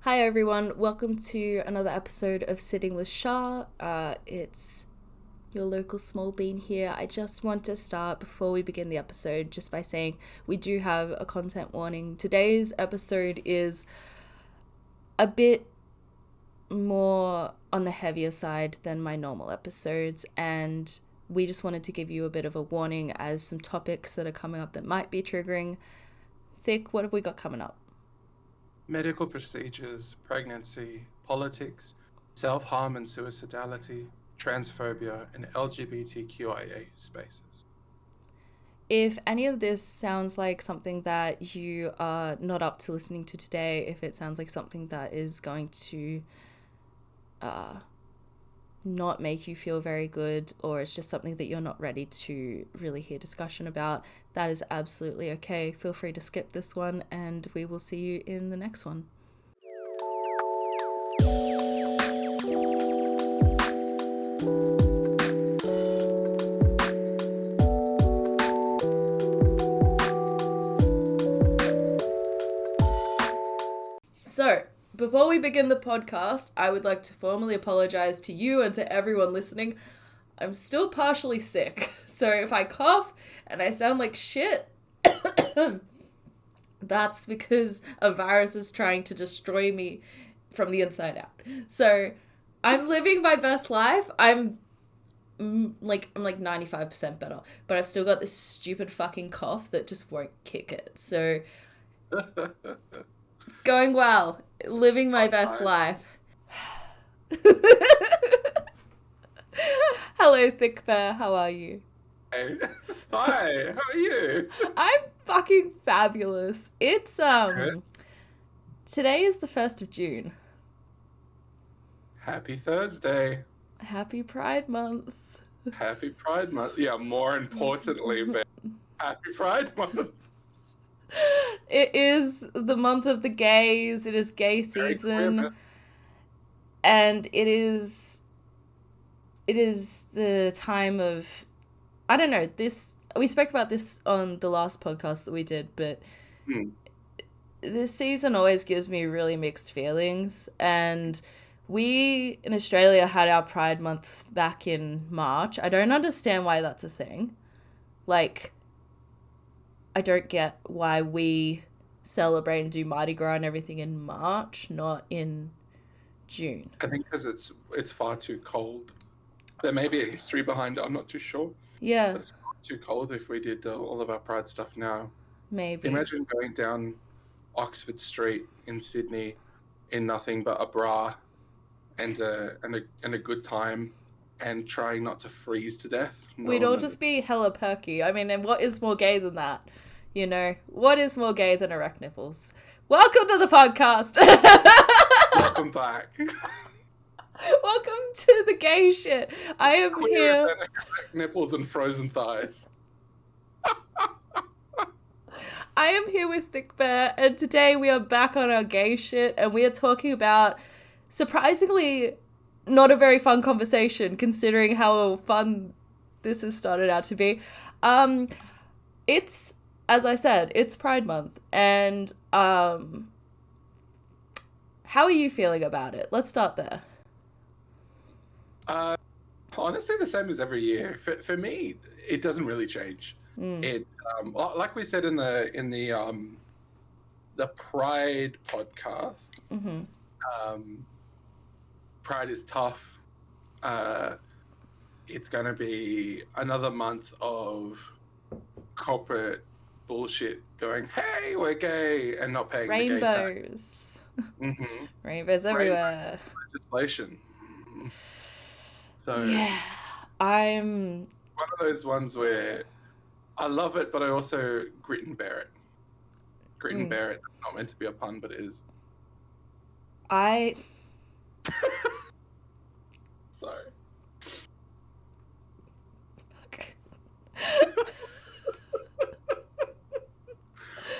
Hi everyone, welcome to another episode of Sitting with Shar. It's your local small bean here. I just want to start before we begin the episode just by saying we do have a content warning. Today's episode is a bit more on the heavier side than my normal episodes, and we just wanted to give you a bit of a warning as some topics that are coming up that might be triggering. Thick, what have we got coming up? Medical procedures, pregnancy, politics, self-harm and suicidality, transphobia, and LGBTQIA spaces. If any of this sounds like something that you are not up to listening to today, if it sounds like something that is going to not make you feel very good, or it's just something that you're not ready to really hear discussion about, that is absolutely okay. Feel free to skip this one, and we will see you in the next one. So, before we begin the podcast, I would like to formally apologize to you and to everyone listening. I'm still partially sick, so if I cough and I sound like shit, that's because a virus is trying to destroy me from the inside out. So, I'm living my best life. I'm like 95% better, but I've still got this stupid fucking cough that just won't kick it. So, it's going well. Living my best life. Hello, Thiccbaer. How are you? Hey. Hi, how are you? I'm fucking fabulous. It's, Good. today is the 1st of June. Happy Thursday. Happy Pride Month. Happy Pride Month. Yeah, more importantly, but Happy Pride Month. It is the month of the gays. It is gay season. And it is the time of, I don't know, we spoke about this on the last podcast that we did, but this season always gives me really mixed feelings. And we in Australia had our Pride Month back in March. I don't understand why that's a thing. Like, I don't get why we celebrate and do Mardi Gras and everything in March, not in June. I think because it's far too cold. There may be a history behind it, I'm not too sure. Yeah. But it's far too cold if we did all of our Pride stuff now. Maybe. Imagine going down Oxford Street in Sydney in nothing but a bra and a good time and trying not to freeze to death. We'd all just be hella perky. I mean, and what is more gay than that? You know, what is more gay than erect nipples? Welcome to the podcast. Welcome back. Welcome to the gay shit. I am here. Erect nipples and frozen thighs. I am here with Thiccbaer, and today we are back on our gay shit, and we are talking about, surprisingly, not a very fun conversation, considering how fun this has started out to be. It's, as I said, it's Pride Month, and how are you feeling about it? Let's start there. Honestly, the same as every year. For me, it doesn't really change. It's like we said in the Pride podcast. Pride is tough. It's going to be another month of corporate bullshit going, hey, we're gay, and not paying rainbows. The gay tax. Rainbows everywhere. Legislation. So yeah, I'm one of those ones where I love it, but I also grit and bear it. Grit and bear it. That's not meant to be a pun, but it is. Sorry.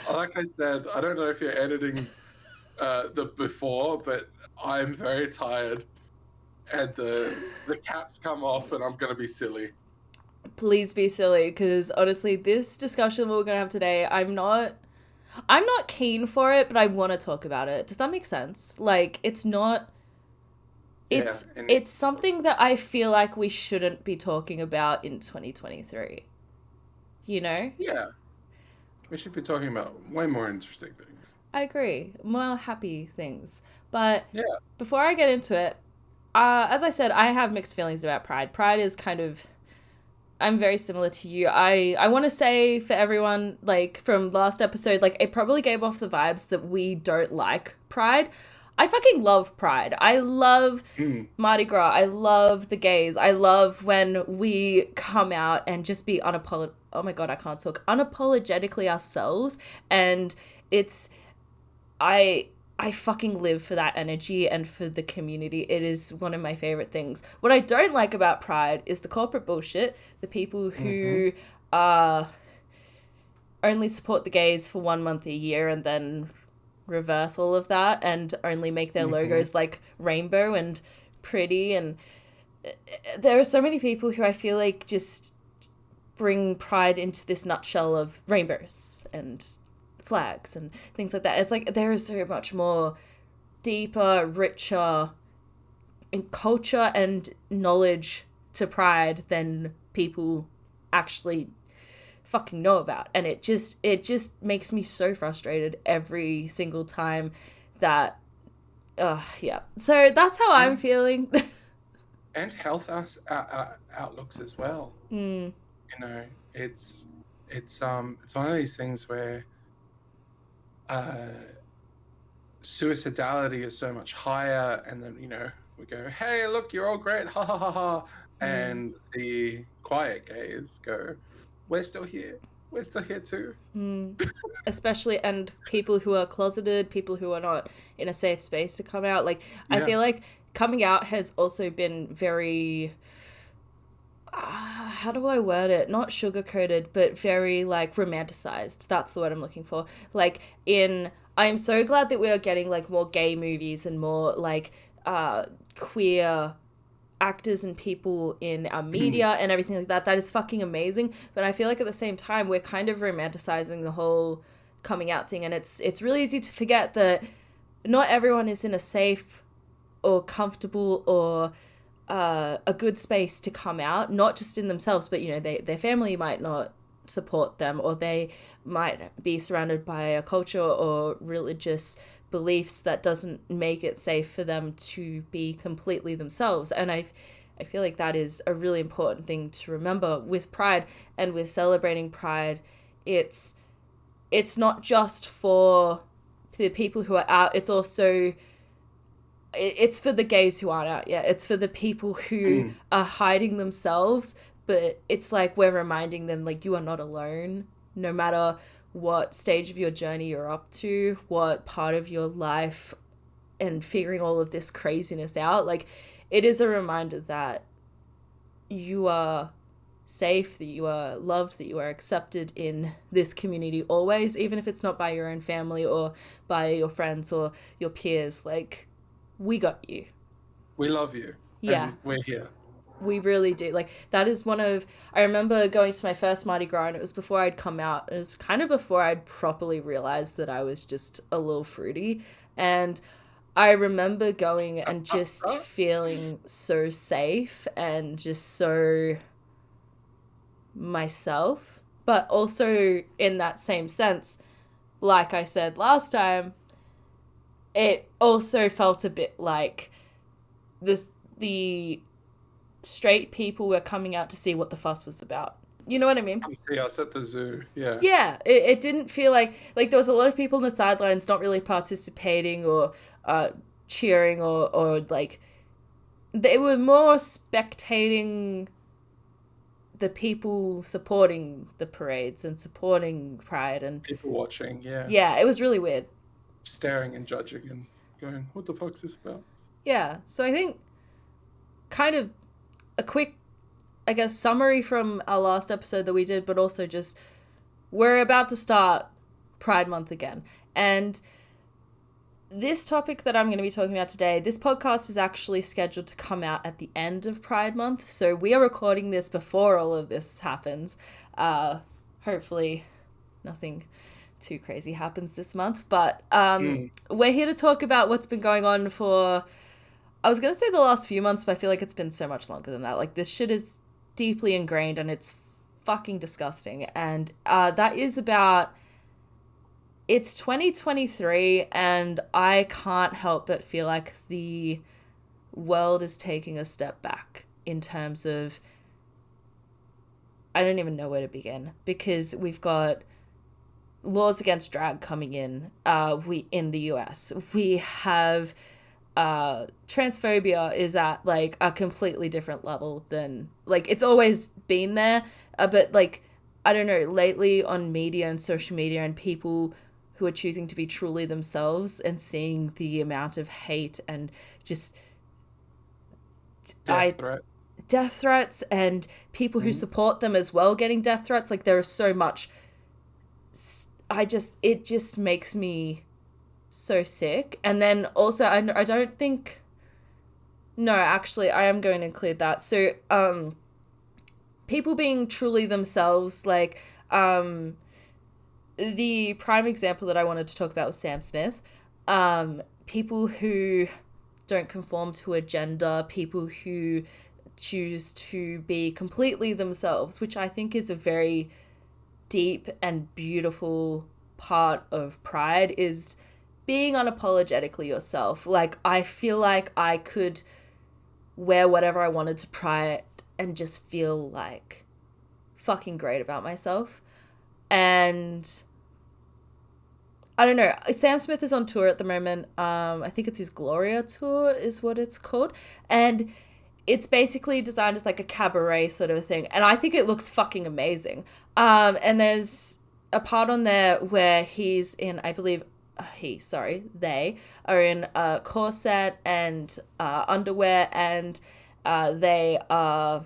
Like I said, I don't know if you're editing the before, but I'm very tired, and the caps come off, and I'm gonna be silly. Please be silly, because honestly, this discussion we're gonna have today, I'm not I'm not keen for it, but I want to talk about it. Does that make sense? Like, it's not. Yeah, It's and it's something that I feel like we shouldn't be talking about in 2023. You know? yeah, we should be talking about way more interesting things. I agree. More happy things. But Yeah. before I get into it, as I said, I have mixed feelings about Pride. Pride is kind of, I'm very similar to you. I want to say for everyone, like from last episode, like it probably gave off the vibes that we don't like Pride. I fucking love Pride. I love Mm. Mardi Gras. I love the gays. I love when we come out and just be oh my god, I can't talk. Unapologetically ourselves. And it's, I fucking live for that energy and for the community. It is one of my favorite things. What I don't like about Pride is the corporate bullshit. The people who only support the gays for 1 month a year and then reverse all of that and only make their logos like rainbow and pretty. And there are so many people who I feel like just bring Pride into this nutshell of rainbows and flags and things like that. It's like there is so much more deeper, richer in culture and knowledge to Pride than people actually fucking know about. And it just makes me so frustrated every single time that yeah. So that's how I'm feeling. And health outlooks as well. You know, it's one of these things where suicidality is so much higher, and then we go, hey, look, you're all great, ha ha ha ha, and the quiet gays go, we're still here too. Especially, and people who are closeted, people who are not in a safe space to come out. Like, I feel like coming out has also been very, how do I word it? Not sugar-coated, but very, like, romanticized. That's the word I'm looking for. Like, I'm so glad that we are getting, like, more gay movies and more, like, queer actors and people in our media and everything like that. That is fucking amazing. But I feel like at the same time, we're kind of romanticizing the whole coming out thing. And it's really easy to forget that not everyone is in a safe or comfortable or a good space to come out, not just in themselves, but, their family might not support them, or they might be surrounded by a culture or religious beliefs that doesn't make it safe for them to be completely themselves. And I feel like that is a really important thing to remember with Pride and with celebrating Pride. It's not just for the people who are out, it's also, it's for the gays who aren't out yet. It's for the people who are hiding themselves, but it's like we're reminding them, like, you are not alone, no matter what stage of your journey you're up to, what part of your life, and figuring all of this craziness out. Like, it is a reminder that you are safe, that you are loved, that you are accepted in this community always, even if it's not by your own family or by your friends or your peers. Like, we got you. We love you. Yeah. And we're here. We really do. Like, that is I remember going to my first Mardi Gras, and it was before I'd come out. It was kind of before I'd properly realized that I was just a little fruity. And I remember going and just feeling so safe and just so myself. But also, in that same sense, like I said last time, it also felt a bit like the straight people were coming out to see what the fuss was about. You know what I mean? Come see us at the zoo. Yeah. Yeah, it didn't feel like there was a lot of people on the sidelines not really participating or cheering or like, they were more spectating the people supporting the parades and supporting Pride and people watching. Yeah, it was really weird. Staring and judging and going, what the fuck's this about? Yeah, so I think kind of a quick, I guess, summary from our last episode that we did, but also just we're about to start Pride Month again. And this topic that I'm going to be talking about today, this podcast is actually scheduled to come out at the end of Pride Month. So we are recording this before all of this happens. Hopefully nothing too crazy happens this month. But Mm. we're here to talk about what's been going on for, I was going to say the last few months, but I feel like it's been so much longer than that. Like, this shit is deeply ingrained and it's fucking disgusting. And that is about, it's 2023 and I can't help but feel like the world is taking a step back in terms of, I don't even know where to begin, because we've got laws against drag coming in in the US. We have transphobia is at like a completely different level than, like, it's always been there, but like, I don't know, lately on media and social media and people who are choosing to be truly themselves and seeing the amount of hate and just Death threat. death threats and people who support them as well getting death threats. Like, there is so much. It just makes me so sick. And then also, I don't think, no, actually, I am going to include that. So, people being truly themselves, like, the prime example that I wanted to talk about was Sam Smith. People who don't conform to a gender, people who choose to be completely themselves, which I think is a very deep and beautiful part of pride, is being unapologetically yourself. Like, I feel like I could wear whatever I wanted to pride and just feel like fucking great about myself. And I don't know. Sam Smith is on tour at the moment. I think it's his Gloria tour is what it's called. And it's basically designed as like a cabaret sort of thing. And I think it looks fucking amazing. And there's a part on there where he's in, I believe, they are in a corset and underwear, and they are,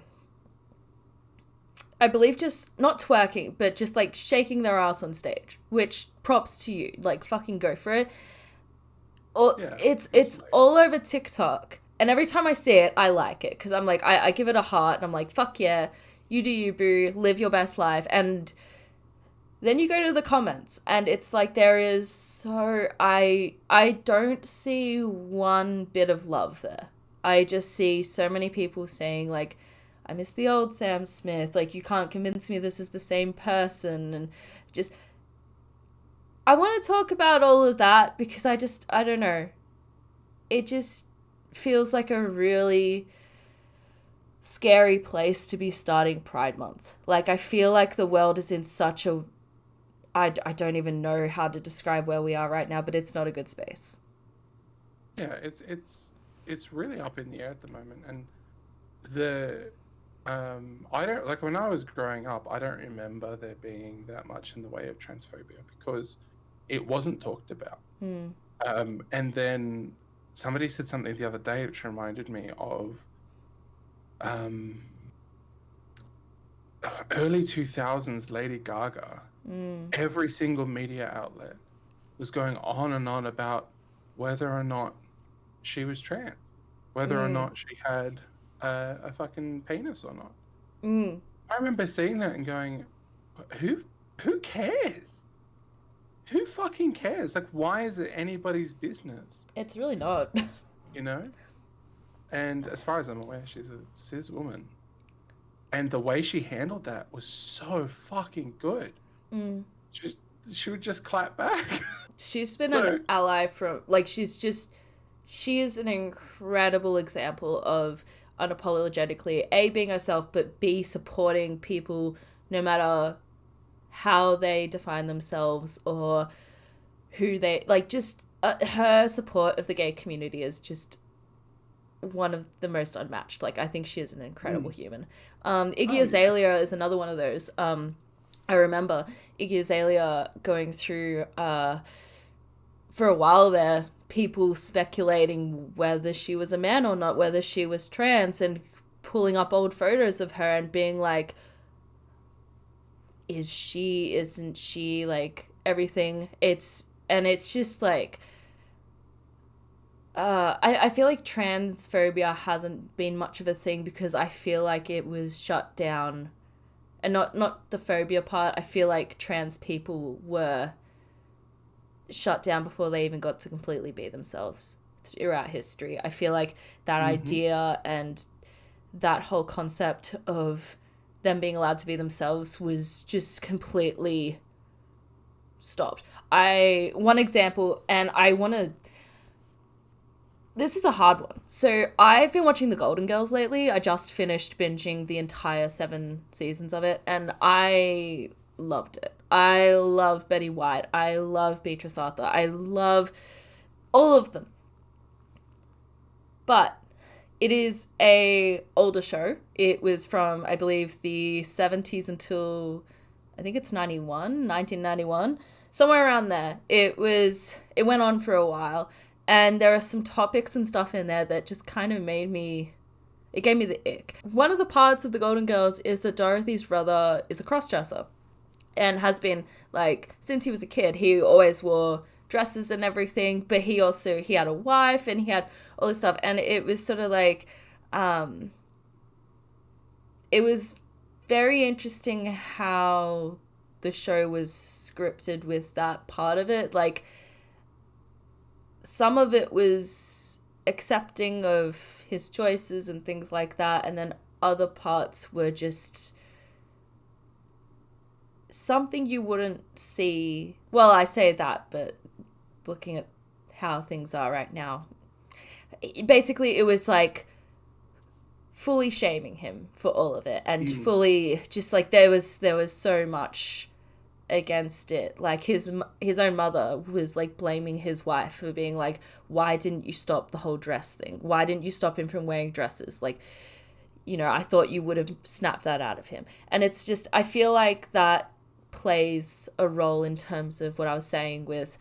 I believe, just not twerking, but just like shaking their ass on stage, which props to you. Like, fucking go for it. It's all over TikTok. And every time I see it, I like it. Because I'm like, I give it a heart. And I'm like, fuck yeah, you do you, boo. Live your best life. And then you go to the comments. And it's like, there is so... I don't see one bit of love there. I just see so many people saying, like, I miss the old Sam Smith. Like, you can't convince me this is the same person. And just... I want to talk about all of that because I don't know. It just feels like a really scary place to be starting Pride Month. Like, I feel like the world is in such a... I don't even know how to describe where we are right now, but it's not a good space. Yeah, it's really up in the air at the moment, and the I don't, like, when I was growing up, I don't remember there being that much in the way of transphobia because it wasn't talked about. And then somebody said something the other day which reminded me of early 2000s Lady Gaga. Every single media outlet was going on and on about whether or not she was trans, whether or not she had a fucking penis or not. I remember seeing that and going, who cares? Who fucking cares? Like, why is it anybody's business? It's really not. You know? And as far as I'm aware, she's a cis woman. And the way she handled that was so fucking good. She would just clap back. She's been an ally from, like, she is an incredible example of unapologetically, A, being herself, but B, supporting people no matter how they define themselves or who they, like, just her support of the gay community is just one of the most unmatched. Like, I think she is an incredible human. Iggy Azalea is another one of those. I remember Iggy Azalea going through, for a while there, people speculating whether she was a man or not, whether she was trans, and pulling up old photos of her and being like, isn't she, like, everything? It's just like, I feel like transphobia hasn't been much of a thing because I feel like it was shut down. And not the phobia part. I feel like trans people were shut down before they even got to completely be themselves throughout history. I feel like that idea and that whole concept of them being allowed to be themselves was just completely stopped. One example, and I want to, this is a hard one. So I've been watching The Golden Girls lately. I just finished binging the entire 7 seasons of it, and I loved it. I love Betty White. I love Beatrice Arthur. I love all of them. But it is a older show. It was from, I believe, the 70s until, I think it's 1991, somewhere around there. It went on for a while, and there are some topics and stuff in there that just kind of gave me the ick. One of the parts of The Golden Girls is that Dorothy's brother is a crossdresser and has been, like, since he was a kid. He always wore dresses and everything, but he had a wife and he had all this stuff, and it was sort of like, it was very interesting how the show was scripted with that part of it. Like, some of it was accepting of his choices and things like that, and then other parts were just something you wouldn't see. Well, I say that, but looking at how things are right now, basically it was like fully shaming him for all of it, and fully just like there was so much against it. Like his own mother was like blaming his wife for being like, why didn't you stop the whole dress thing? Why didn't you stop him from wearing dresses? Like, you know, I thought you would have snapped that out of him. And it's just, I feel like that plays a role in terms of what I was saying with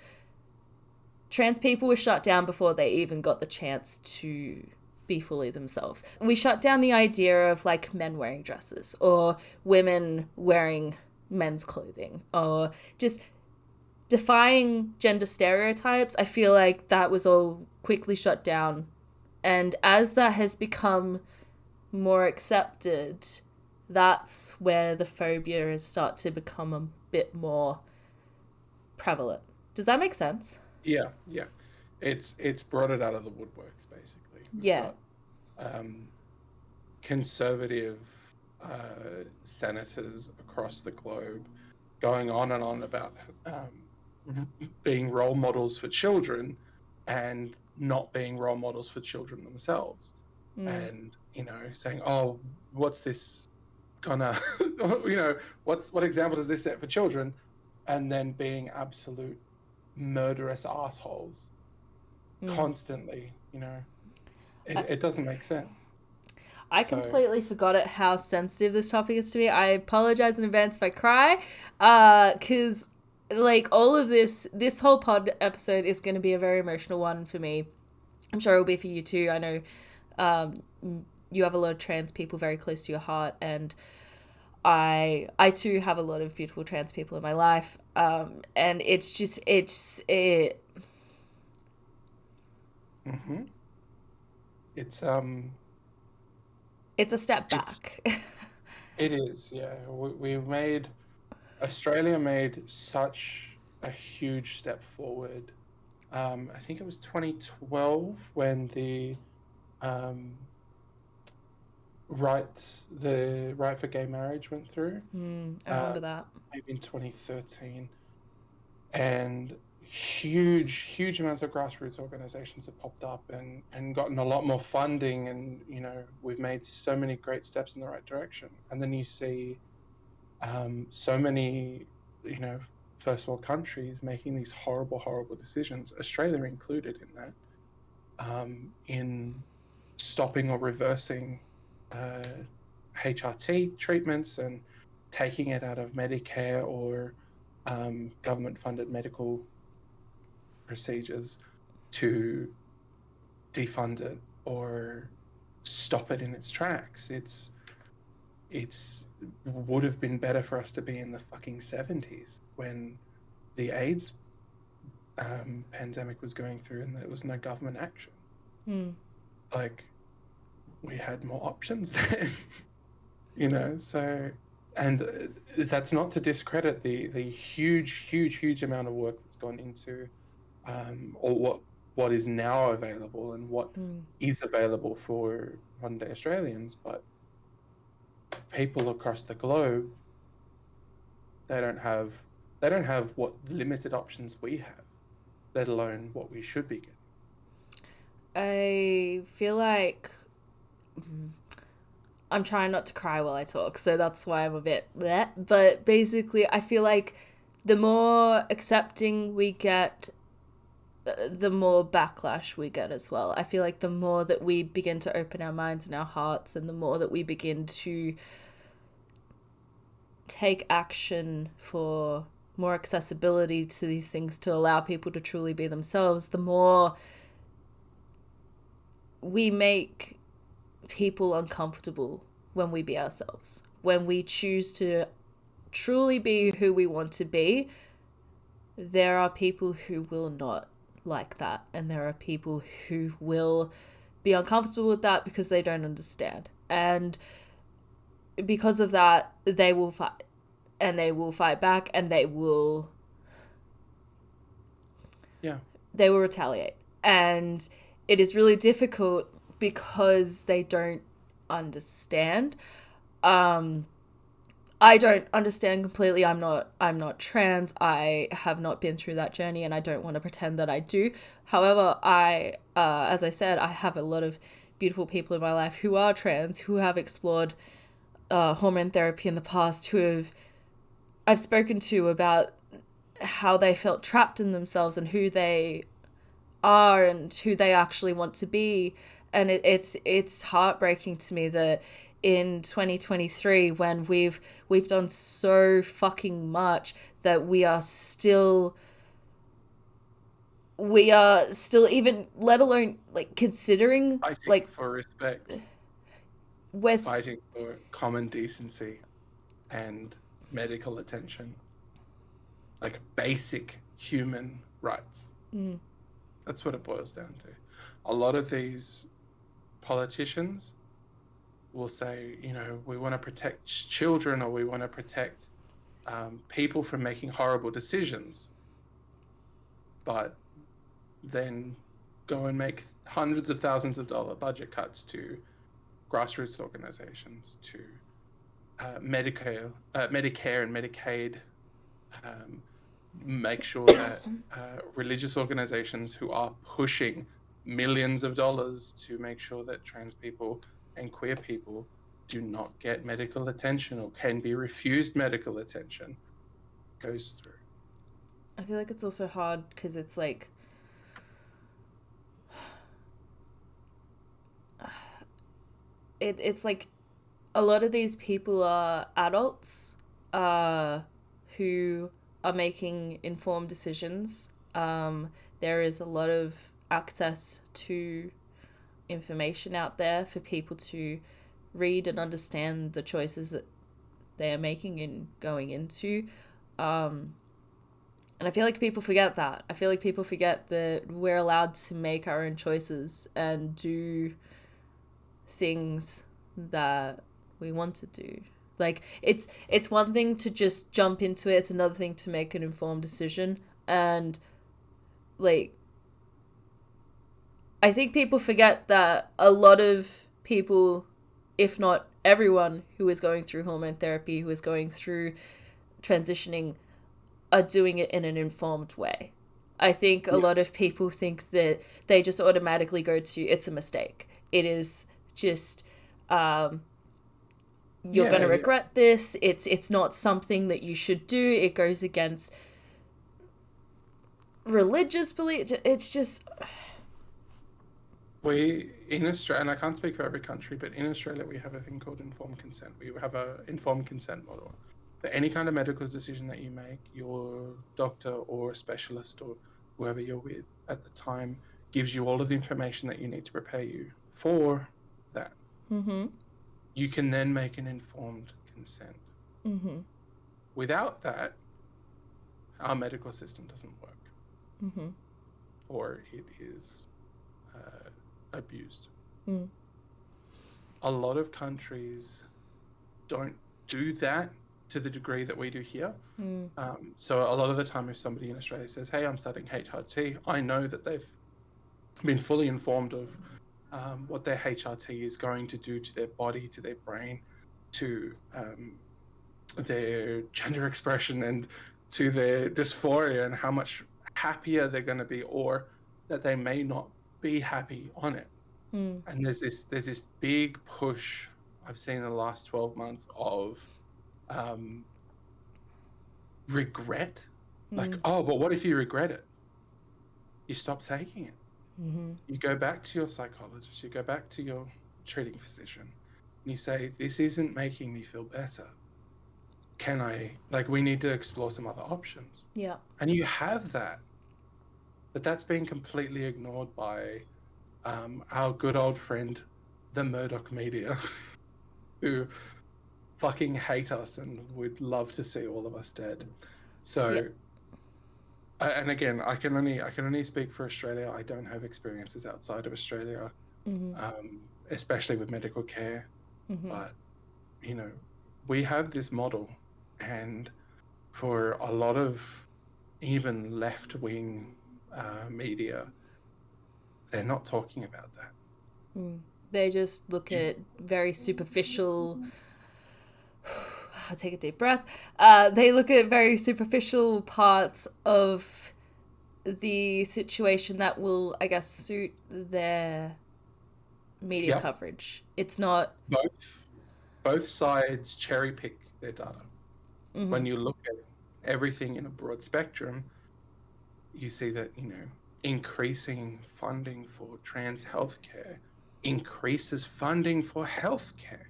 trans people were shut down before they even got the chance to be fully themselves. We shut down the idea of like men wearing dresses or women wearing men's clothing or just defying gender stereotypes. I feel like that was all quickly shut down. And as that has become more accepted, that's where the phobia has started to become a bit more prevalent. Does that make sense? Yeah. It's brought it out of the woodworks, basically. Yeah. Conservative senators across the globe going on and on about being role models for children and not being role models for children themselves. And, you know, saying, oh, what's this gonna, you know, what example does this set for children? And then being absolute murderous assholes constantly, you know. It doesn't make sense. I completely forgot how sensitive this topic is to me. I apologize in advance if I cry, because like all of this whole pod episode is going to be a very emotional one for me. I'm sure it will be for you too. I know you have a lot of trans people very close to your heart, and I too have a lot of beautiful trans people in my life, and it's it's a step back. It is, yeah. Australia made such a huge step forward. I think it was 2012 when the right for gay marriage went through. I remember that. Maybe in 2013. And huge amounts of grassroots organizations have popped up and gotten a lot more funding, and you know, we've made so many great steps in the right direction. And then you see so many, you know, first world countries making these horrible decisions, Australia included in that, in stopping or reversing HRT treatments and taking it out of Medicare or government funded medical procedures to defund it or stop it in its tracks. It's would have been better for us to be in the fucking 70s when the AIDS pandemic was going through and there was no government action. Like, we had more options then. You know, so And that's not to discredit the huge amount of work that's gone into or what is now available and what is available for modern day Australians, but people across the globe, they don't have what limited options we have, let alone what we should be getting. I feel like I'm trying not to cry while I talk, so that's why I'm a bit bleh. But basically, I feel like the more accepting we get, the more backlash we get as well. I feel like the more that we begin to open our minds and our hearts, and the more that we begin to take action for more accessibility to these things to allow people to truly be themselves, the more we make people uncomfortable when we be ourselves. When we choose to truly be who we want to be, there are people who will not like that, and there are people who will be uncomfortable with that because they don't understand. And because of that, they will fight, and they will fight back, and they will retaliate. And it is really difficult because they don't understand. I don't understand completely. I'm not trans. I have not been through that journey, and I don't want to pretend that I do. However, as I said, I have a lot of beautiful people in my life who are trans, who have explored hormone therapy in the past, I've spoken to about how they felt trapped in themselves and who they are and who they actually want to be. And it's heartbreaking to me that in 2023, when we've done so fucking much, that we are still even, let alone like considering, Fighting like, for respect, we're fighting for common decency and medical attention, like basic human rights. That's what it boils down to. A lot of these politicians will say, you know, we want to protect children, or we want to protect people from making horrible decisions, but then go and make hundreds of thousands of dollar budget cuts to grassroots organizations, to Medicare and Medicaid, make sure that religious organizations who are pushing millions of dollars to make sure that trans people and queer people do not get medical attention or can be refused medical attention goes through. I feel like it's also hard because it's like it's like a lot of these people are adults who are making informed decisions. There is a lot of access to information out there for people to read and understand the choices that they are making and going into. And I feel like people forget that. I feel like people forget that we're allowed to make our own choices and do things that we want to do. Like, it's one thing to just jump into it. It's another thing to make an informed decision. And, like, I think people forget that a lot of people, if not everyone who is going through hormone therapy, who is going through transitioning, are doing it in an informed way. I think a lot of people think that they just automatically go to, it's a mistake. It is just, you're going to regret this. It's not something that you should do. It goes against religious belief. It's just... We, in Australia, and I can't speak for every country, but in Australia, we have a thing called informed consent. We have an informed consent model. For any kind of medical decision that you make, your doctor or a specialist or whoever you're with at the time gives you all of the information that you need to prepare you for that. Mm-hmm. You can then make an informed consent. Mm-hmm. Without that, our medical system doesn't work. Mm-hmm. Or it is abused. Mm. A lot of countries don't do that to the degree that we do here. Mm. So a lot of the time, if somebody in Australia says, "Hey, I'm studying HRT," I know that they've been fully informed of what their HRT is going to do to their body, to their brain, to their gender expression, and to their dysphoria, and how much happier they're going to be, or that they may not be happy on it. Mm. And there's this big push I've seen in the last 12 months of regret. Like, oh, but what if you regret it? You stop taking it. Mm-hmm. You go back to your psychologist, you go back to your treating physician, and you say, this isn't making me feel better. We need to explore some other options. Yeah. And you have that. But that's been completely ignored by our good old friend, the Murdoch media, who fucking hate us and would love to see all of us dead. So, and again, I can only speak for Australia. I don't have experiences outside of Australia, especially with medical care. But, we have this model, and for a lot of even left-wing media, they're not talking about that. They just look at very superficial. I'll take a deep breath. They look at very superficial parts of the situation that will, I guess, suit their media coverage. It's not... Both sides cherry pick their data. When you look at everything in a broad spectrum, you see that, increasing funding for trans healthcare increases funding for healthcare.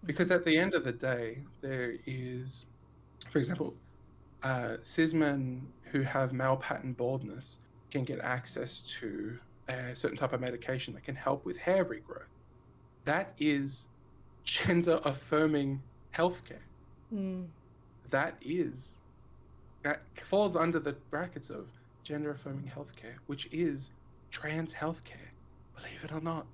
Because at the end of the day, there is, for example, cis men who have male pattern baldness can get access to a certain type of medication that can help with hair regrowth. That is gender affirming healthcare. That falls under the brackets of gender affirming healthcare, which is trans healthcare. Believe it or not,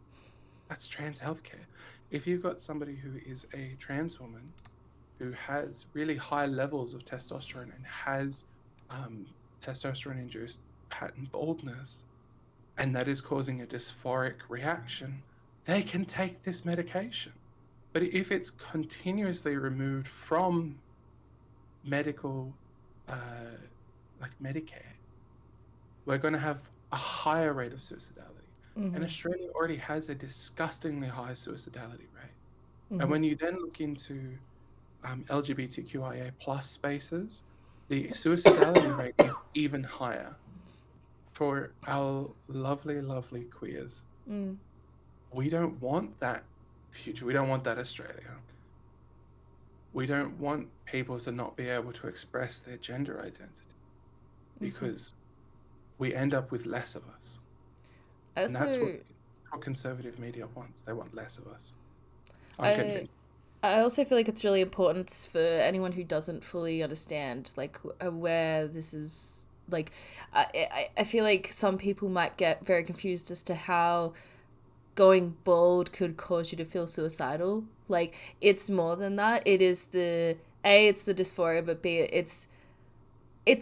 that's trans healthcare. If you've got somebody who is a trans woman who has really high levels of testosterone and has testosterone induced pattern baldness, and that is causing a dysphoric reaction, they can take this medication. But if it's continuously removed from medical, like Medicare, we're going to have a higher rate of suicidality. And Australia already has a disgustingly high suicidality rate. And when you then look into LGBTQIA plus spaces, the suicidality rate is even higher for our lovely, lovely queers. We don't want that future. We don't want that Australia. We don't want people to not be able to express their gender identity, because we end up with less of us. And that's what conservative media wants. They want less of us. I also feel like it's really important for anyone who doesn't fully understand, like, where this is, like, I feel like some people might get very confused as to how going bald could cause you to feel suicidal. Like, it's more than that. It is it's the dysphoria, but B, it's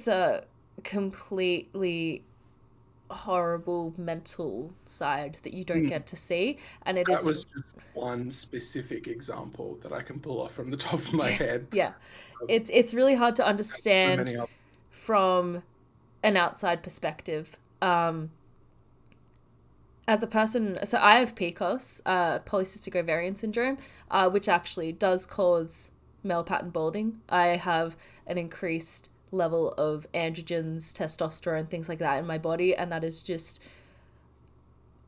a completely horrible mental side that you don't get to see, and that was just one specific example that I can pull off from the top of my head. It's really hard to understand from an outside perspective. As a person, so I have PCOS, polycystic ovarian syndrome, which actually does cause male pattern balding. I have an increased level of androgens, testosterone, things like that in my body, and that is just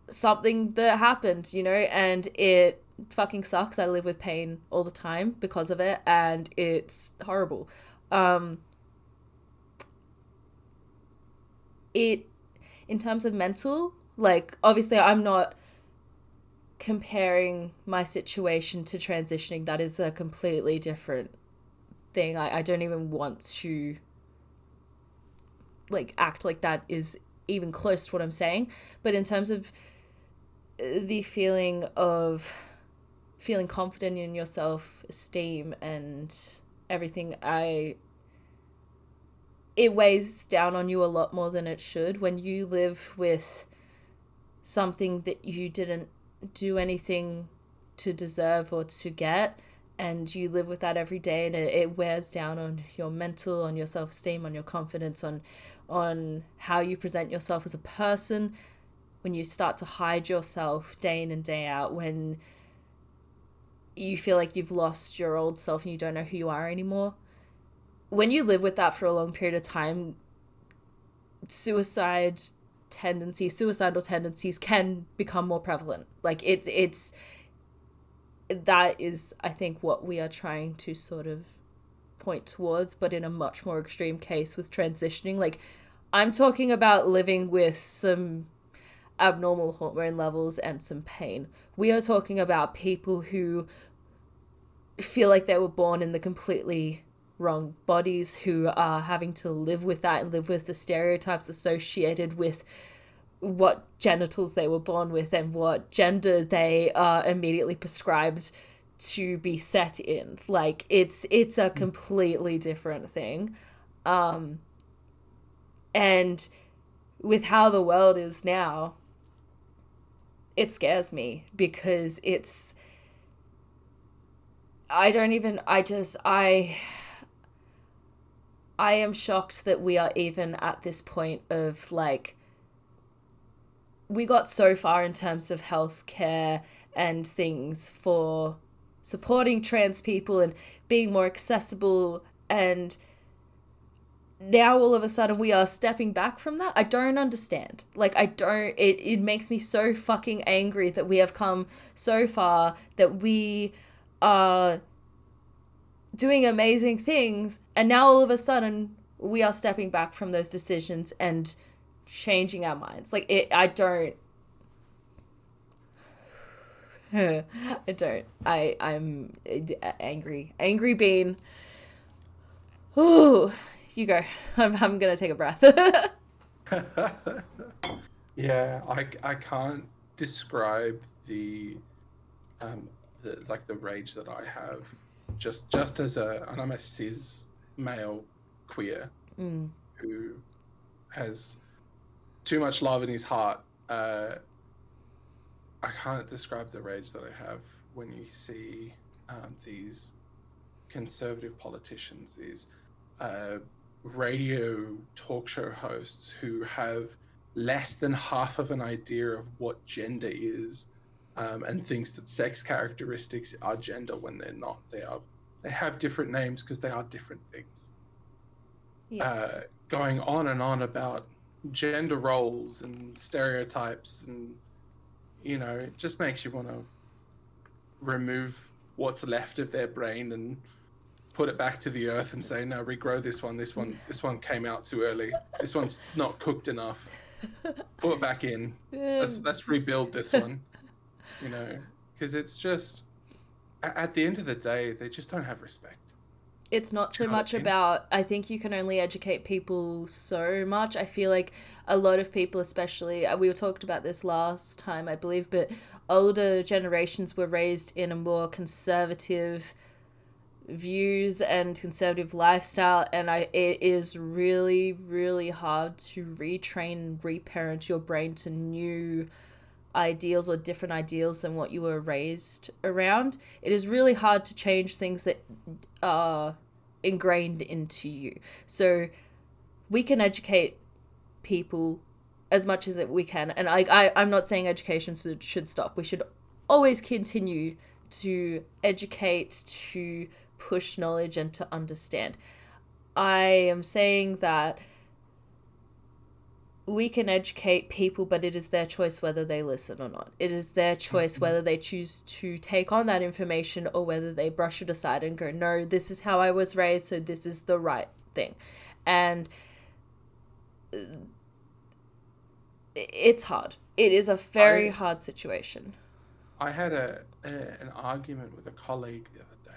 something that happened, and it fucking sucks. I live with pain all the time because of it, and it's horrible. In terms of mental, like, obviously I'm not comparing my situation to transitioning. That is a completely different thing. I don't even want to, like, act like that is even close to what I'm saying. But in terms of the feeling of feeling confident in your self-esteem and everything, it weighs down on you a lot more than it should when you live with something that you didn't do anything to deserve or to get, and you live with that every day, and it wears down on your mental, on your self-esteem, on your confidence, on how you present yourself as a person. When you start to hide yourself day in and day out, when you feel like you've lost your old self and you don't know who you are anymore, when you live with that for a long period of time, suicidal tendencies can become more prevalent. Like it's that is, I think, what we are trying to sort of point towards, but in a much more extreme case with transitioning. Like, I'm talking about living with some abnormal hormone levels and some pain. We are talking about people who feel like they were born in the completely wrong bodies, who are having to live with that and live with the stereotypes associated with what genitals they were born with and what gender they are immediately prescribed to be set in. Like, it's a completely different thing. And with how the world is now, it scares me because I am shocked that we are even at this point of, like, we got so far in terms of healthcare and things for supporting trans people and being more accessible, and now all of a sudden we are stepping back from that. I don't understand. Like, it makes me so fucking angry that we have come so far, that we are doing amazing things, and now all of a sudden we are stepping back from those decisions and changing our minds. Like, I'm angry bean. Ooh, you go. I'm gonna take a breath. Yeah, I can't describe the rage that I have, just as and I'm a cis male queer who has too much love in his heart. I can't describe the rage that I have when you see these conservative politicians, these radio talk show hosts who have less than half of an idea of what gender is, and thinks that sex characteristics are gender when they're not. They have different names because they are different things. Yeah. Going on and on about gender roles and stereotypes, and it just makes you want to remove what's left of their brain and put it back to the earth and say, no, regrow this one. This one came out too early. This one's not cooked enough. Put it back in. Let's rebuild this one. Because it's just, at the end of the day, they just don't have respect. It's not so much about, I think you can only educate people so much. I feel like a lot of people, especially, we were talked about this last time, I believe, but older generations were raised in a more conservative views and conservative lifestyle, and it is really, really hard to retrain and reparent your brain to new ideals or different ideals than what you were raised around. It is really hard to change things that are ingrained into you. So we can educate people as much as that we can, and I'm not saying education should stop. We should always continue to educate, to push knowledge, and to understand. I am saying that we can educate people, but it is their choice whether they listen or not. It is their choice whether they choose to take on that information or whether they brush it aside and go, no, this is how I was raised, so this is the right thing. And it's hard. It is a very hard situation. I had an argument with a colleague the other day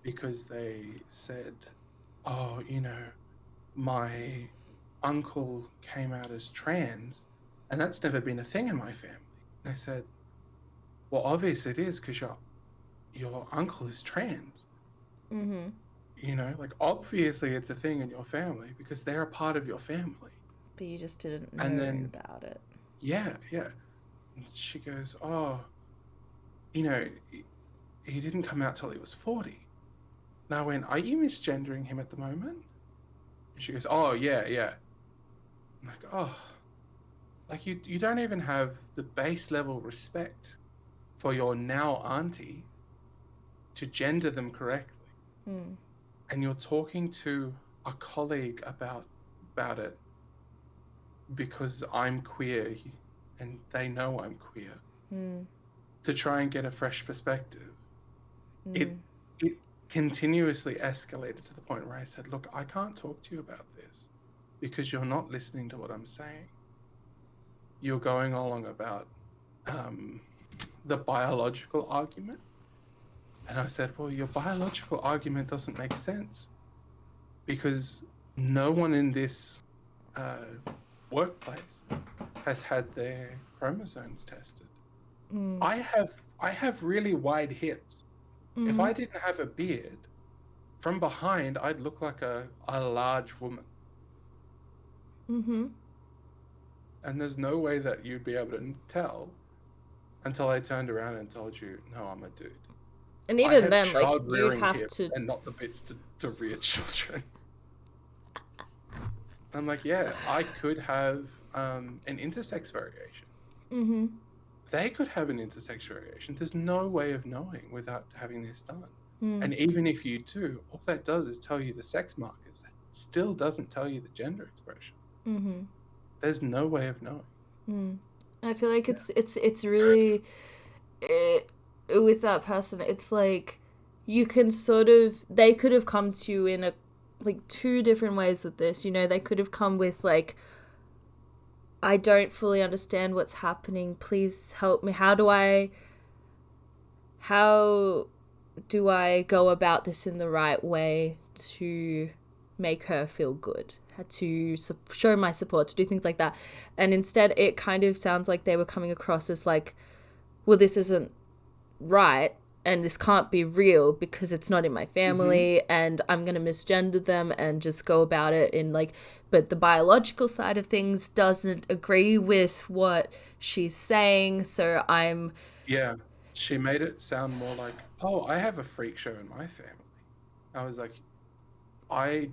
because they said, oh, my uncle came out as trans, and that's never been a thing in my family. And I said, well, obviously it is, because your uncle is trans. You know, like obviously it's a thing in your family because they're a part of your family. But you just didn't And know then, about it. yeah, yeah. And she goes, oh, you know, he didn't come out till he was 40. And I went, are you misgendering him at the moment? And she goes, oh, yeah, yeah. I'm like, oh, like you don't even have the base level respect for your now auntie to gender them correctly. Mm. And you're talking to a colleague about it because I'm queer and they know I'm queer Mm. to try and get a fresh perspective. It Mm. it continuously escalated to the point where I said, look, I can't talk to you about this because you're not listening to what I'm saying. You're going along about the biological argument. And I said, well, your biological argument doesn't make sense because no one in this workplace has had their chromosomes tested. Mm. I have really wide hips. Mm-hmm. If I didn't have a beard, from behind I'd look like a large woman. Mm-hmm. And there's no way that you'd be able to tell until I turned around and told you, no, I'm a dude. And I even have then, like, child you rearing have hips to. and not the bits to rear children. I'm like, yeah, I could have an intersex variation. Mm-hmm. They could have an intersex variation. There's no way of knowing without having this done. Mm. And even if you do, all that does is tell you the sex markers. That still doesn't tell you the gender expression. Mm-hmm. There's no way of knowing. Mm. I feel like it's really with that person. It's like you can sort of they could have come to you in a like two different ways with this. You know, they could have come with like, I don't fully understand what's happening. Please help me. How do I go about this in the right way to make her feel good, to show my support, to do things like that. And instead it kind of sounds like they were coming across as like, well, this isn't right and this can't be real because it's not in my family, and I'm going to misgender them and just go about it in like, but the biological side of things doesn't agree with what she's saying, so I'm... Yeah, she made it sound more like, oh, I have a freak show in my family. I was like, I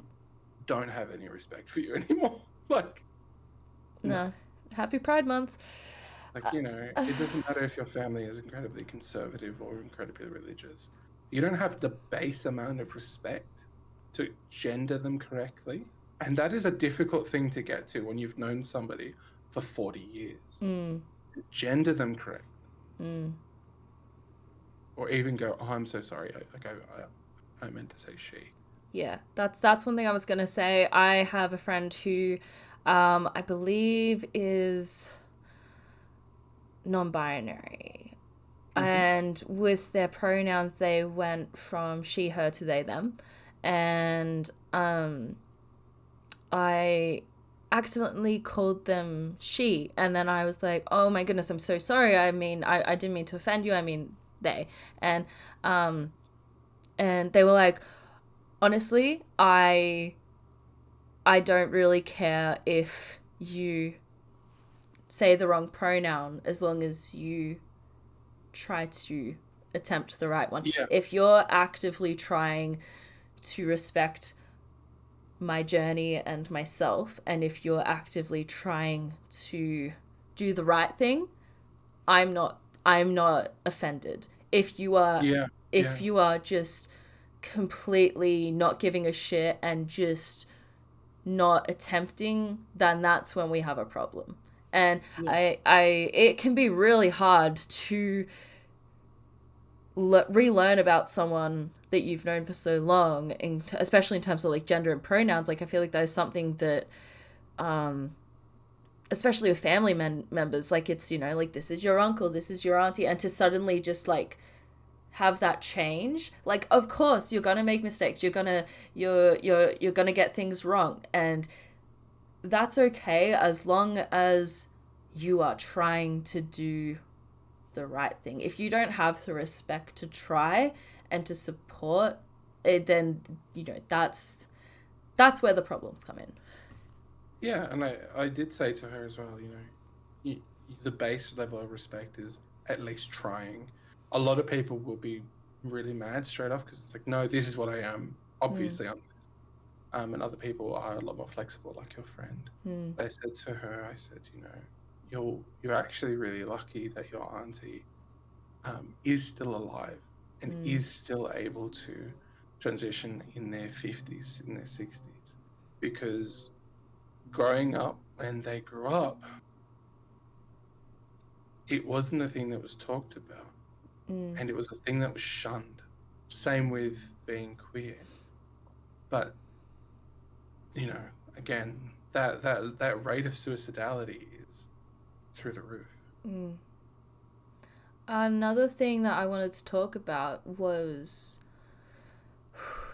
don't have any respect for you anymore. Like, No. Happy Pride Month. like, you know, it doesn't matter if your family is incredibly conservative or incredibly religious. You don't have the base amount of respect to gender them correctly. And that is a difficult thing to get to when you've known somebody for 40 years. Gender them correctly. Or even go, oh, I'm so sorry. I meant to say she. Yeah, that's one thing I was going to say. I have a friend who I believe is non-binary. And with their pronouns, they went from she, her to they, them. And I accidentally called them she. And then I was like, oh my goodness, I'm so sorry. I mean, I didn't mean to offend you. I mean, they. And they were like, honestly, I don't really care if you say the wrong pronoun as long as you try to attempt the right one. Yeah. If you're actively trying to respect my journey and myself, and if you're actively trying to do the right thing, I'm not offended. If you are you are just completely not giving a shit and just not attempting, then that's when we have a problem. And it can be really hard to relearn about someone that you've known for so long, especially in terms of like gender and pronouns. Like, I feel like that is something that especially with family members, like, it's, you know, like, this is your uncle, this is your auntie, and to suddenly just like have that change, like, of course you're gonna make mistakes, you're gonna get things wrong, and that's okay as long as you are trying to do the right thing. If you don't have the respect to try and to support then, that's where the problems come in. Yeah, and I did say to her as well, the base level of respect is at least trying. A lot of people will be really mad straight off because it's like, no, this is what I am. Obviously, I'm this. And other people are a lot more flexible, like your friend. I said to her, you're actually really lucky that your auntie is still alive and is still able to transition in their 50s, in their 60s, because growing up when they grew up, it wasn't a thing that was talked about, and it was a thing that was shunned. Same with being queer, but again, that rate of suicidality is through the roof. Another thing that I wanted to talk about was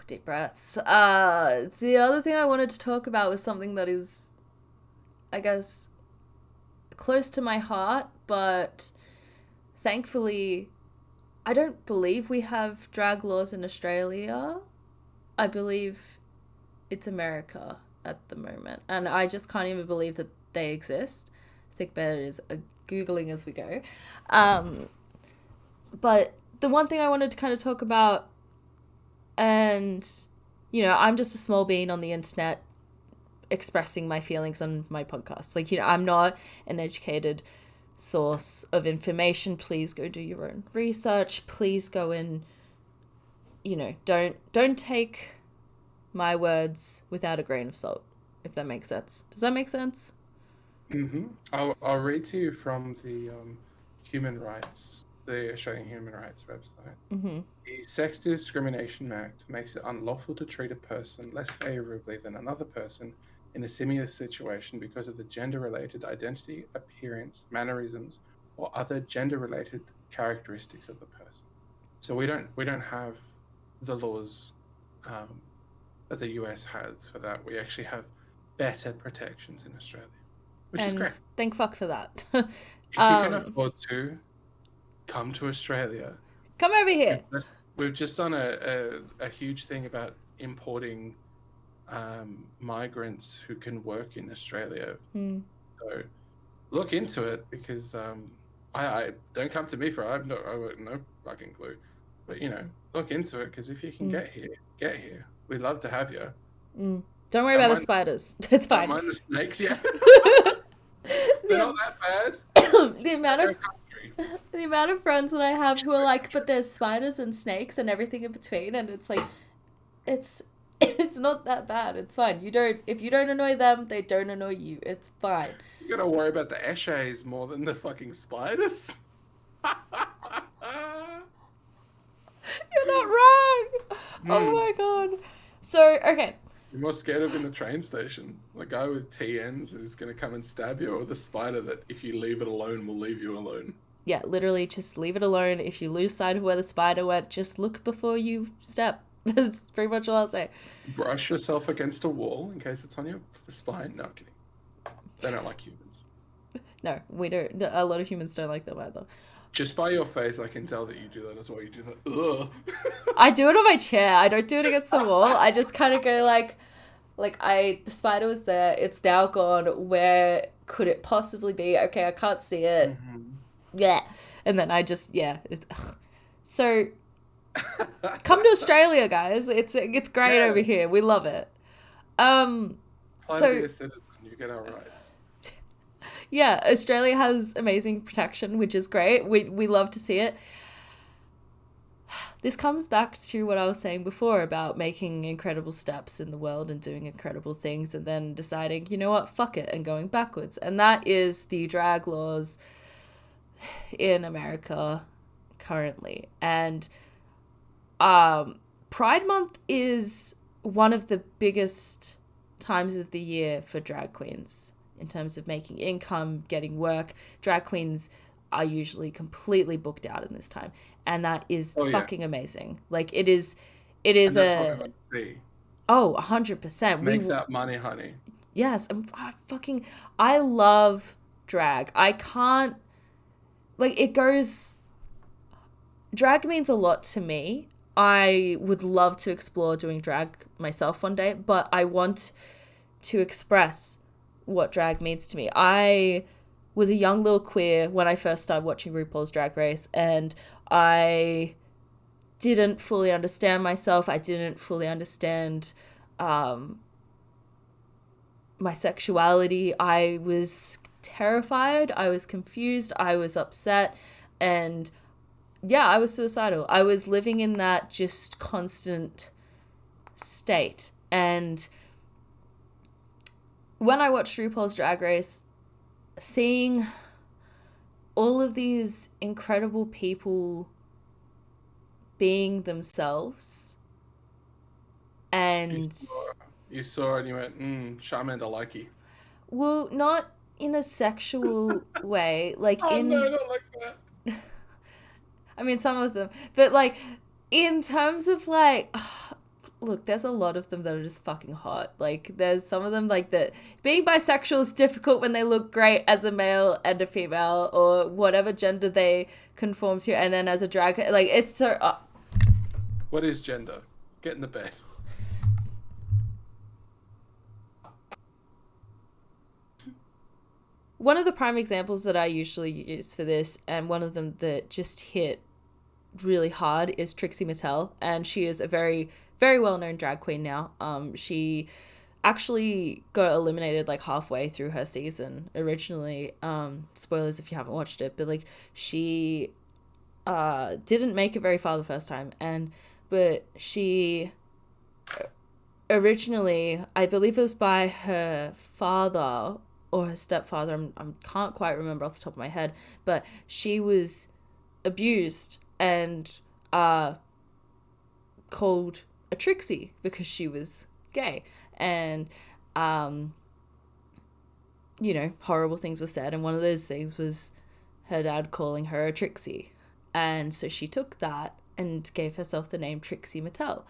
deep breaths. The other thing I wanted to talk about was something that is, I guess, close to my heart, but thankfully I don't believe we have drag laws in Australia. I believe it's America at the moment, and I just can't even believe that they exist. Thiccbaer is Googling as we go. But the one thing I wanted to kind of talk about, and I'm just a small bean on the internet expressing my feelings on my podcast. Like, I'm not an educated source of information. Please go do your own research. Please go and, don't take my words without a grain of salt, if that makes sense. Does that make sense? I'll read to you from the the Australian Human Rights website. The Sex Discrimination Act makes it unlawful to treat a person less favorably than another person in a similar situation because of the gender-related identity, appearance, mannerisms, or other gender-related characteristics of the person. So we don't have the laws that the US has for that. We actually have better protections in Australia, which is great. Thank fuck for that. If you can afford to come to Australia, come over here. We've just done a huge thing about importing migrants who can work in Australia. So look into it, because I don't come to me for I have no fucking clue, but look into it, because if you can get here, we'd love to have you. Don't worry about the spiders. It's fine. Don't mind the snakes, yeah. They're not that bad. The amount of friends that I have who are like, but there's spiders and snakes and everything in between, and it's like, it's not that bad. It's fine. If you don't annoy them, they don't annoy you. It's fine. You gotta worry about the eshays more than the fucking spiders. You're not wrong. Oh my god. So, okay. You're more scared of in the train station. The guy with TNs who's going to come and stab you, or the spider that, if you leave it alone, will leave you alone? Yeah, literally, just leave it alone. If you lose sight of where the spider went, just look before you step. That's pretty much all I'll say. Brush yourself against a wall in case it's on your spine. No, I'm kidding. They don't like humans. No, we don't. A lot of humans don't like them either. Just by your face, I can tell that you do that as well. You do that. Ugh. I do it on my chair. I don't do it against the wall. I just kind of go the spider was there. It's now gone. Where could it possibly be? Okay, I can't see it. Yeah. And then I just, So, come to Australia, guys. It's great over here. We love it. Apply to be a citizen. You get our rights. Yeah, Australia has amazing protection, which is great. We love to see it. This comes back to what I was saying before about making incredible steps in the world and doing incredible things, and then deciding, you know what, fuck it, and going backwards. And that is the drag laws in America currently. And Pride Month is one of the biggest times of the year for drag queens in terms of making income, getting work. Drag queens are usually completely booked out in this time, and that is fucking amazing. Like, it is and that's what I want to see. 100%. Make that money, honey. Yes, I love drag. I can't, drag means a lot to me. I would love to explore doing drag myself one day, but I want to express what drag means to me. I was a young little queer when I first started watching RuPaul's Drag Race, and I didn't fully understand myself. I didn't fully understand my sexuality. I was terrified. I was confused. I was upset. And yeah, I was suicidal. I was living in that just constant state. And when I watched RuPaul's Drag Race, seeing all of these incredible people being themselves, and you saw and you went, Charmander likey. well, not in a sexual way, like Oh no, not like that. I mean, some of them, but like in terms of like, look, there's a lot of them that are just fucking hot. Like, there's some of them like that. Being bisexual is difficult when they look great as a male and a female, or whatever gender they conform to, and then as a drag, like it's so. What is gender? Get in the bed. One of the prime examples that I usually use for this, and one of them that just hit really hard, is Trixie Mattel, and she is a very, very well-known drag queen now. She actually got eliminated like halfway through her season originally. Spoilers if you haven't watched it, but like she didn't make it very far the first time, but she originally, I believe it was by her father or her stepfather, I can't quite remember off the top of my head, but she was abused and called a Trixie because she was gay. And, horrible things were said. And one of those things was her dad calling her a Trixie. And so she took that and gave herself the name Trixie Mattel.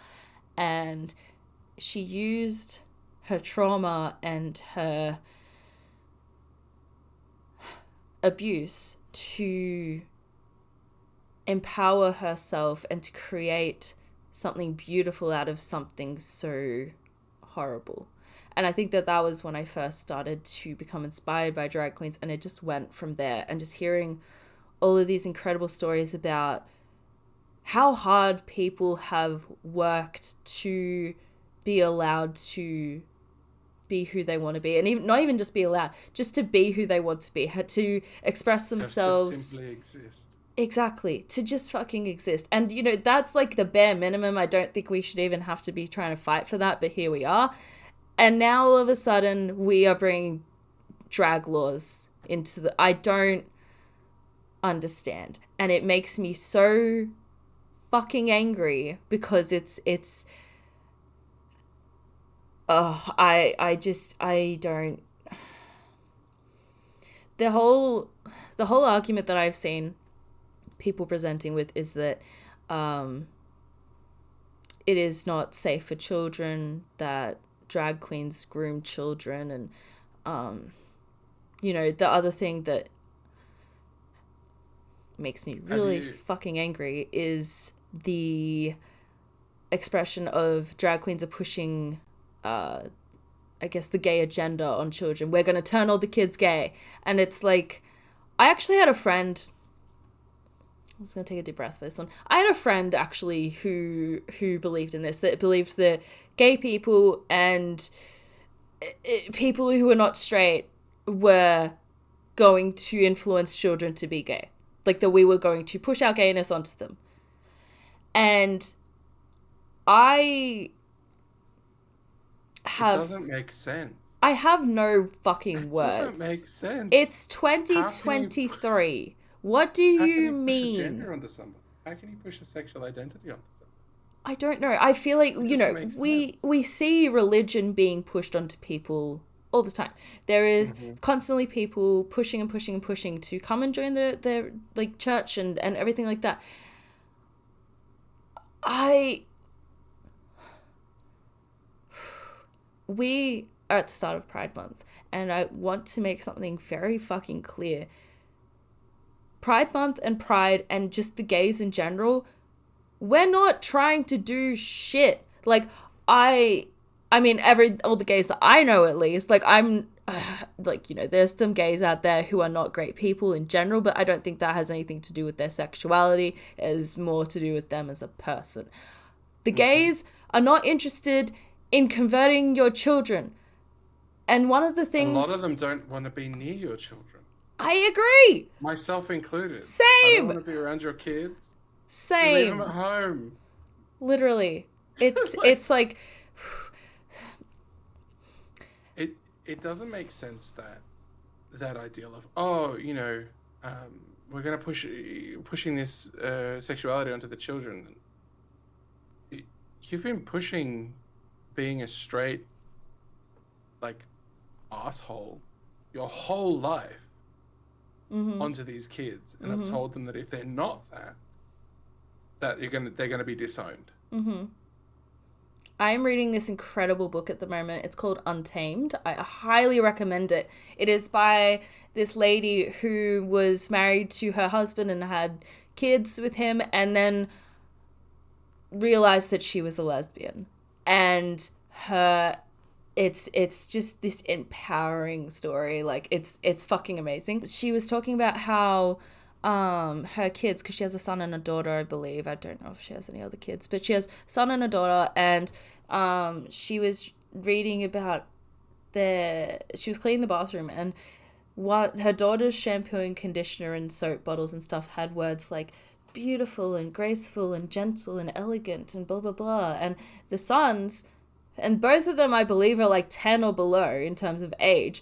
And she used her trauma and her abuse to empower herself and to create something beautiful out of something so horrible. And I think that was when I first started to become inspired by drag queens, and it just went from there. And just hearing all of these incredible stories about how hard people have worked to be allowed to be who they want to be, and even not even just be allowed, just to be who they want to be, had to express themselves, just simply exist. Exactly, to just fucking exist. And that's like the bare minimum. I don't think we should even have to be trying to fight for that, but here we are. And now all of a sudden we are bringing drag laws into I don't understand, and it makes me so fucking angry because it's I don't. The whole argument that I've seen people presenting with is that it is not safe for children, that drag queens groom children, and the other thing that makes me really fucking angry is the expression of drag queens are pushing I guess the gay agenda on children. We're going to turn all the kids gay. And it's like, I actually had a friend, I was going to take a deep breath for this one. I had a friend actually who believed in this, that believed that gay people and people who were not straight were going to influence children to be gay. Like that we were going to push our gayness onto them. And it doesn't make sense. I have no fucking words. It doesn't make sense. It's 2023. What do you mean? Push a gender onto someone? How can you push a sexual identity onto someone? I don't know. I feel like, we see religion being pushed onto people all the time. There is constantly people pushing and pushing and pushing to come and join their like church and everything like that. We are at the start of Pride Month, and I want to make something very fucking clear. Pride Month and Pride and just the gays in general we're not trying to do shit. Like, I mean, all the gays that I know, at least, like, I'm, like, you know, there's some gays out there who are not great people in general, but I don't think that has anything to do with their sexuality. It is more to do with them as a person. The gays are not interested in converting your children. And one of the things... A lot of them don't want to be near your children. I agree! Myself included. Same! I don't want to be around your kids. Same. Leave them at home. Literally. It's like... It doesn't make sense that ideal of, oh, you know, we're going to pushing this sexuality onto the children. You've been pushing being a straight, like, asshole your whole life onto these kids, and I've told them that if they're not that they're gonna be disowned. I'm reading this incredible book at the moment. It's called Untamed. I highly recommend it. It is by this lady who was married to her husband and had kids with him, and then realized that she was a lesbian. And it's just this empowering story. Like, it's fucking amazing. She was talking about how her kids, because she has a son and a daughter, I believe. I don't know if she has any other kids, but she has a son and a daughter, and she was reading about she was cleaning the bathroom, and what her daughter's shampoo and conditioner and soap bottles and stuff had words like beautiful and graceful and gentle and elegant and blah blah blah, and the son's, and both of them I believe are like 10 or below in terms of age,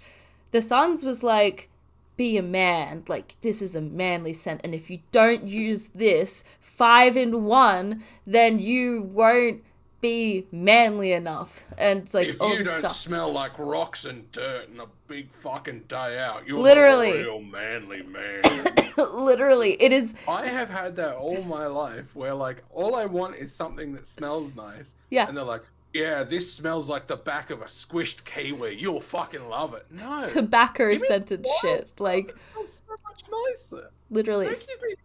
the son's was like, be a man, like, this is a manly scent, and if you don't use this 5-in-1, then you won't be manly enough. And it's like, if all you this don't stuff. smell like rocks and dirt and a big fucking day out, you're Literally. a real manly man. Literally, it is. I have had that all my life, where like all I want is something that smells nice. Yeah. And they're like, yeah, this smells like the back of a squished kiwi. You'll fucking love it. No. Tobacco scented shit. Like, it smells so much nicer. Literally. Don't give me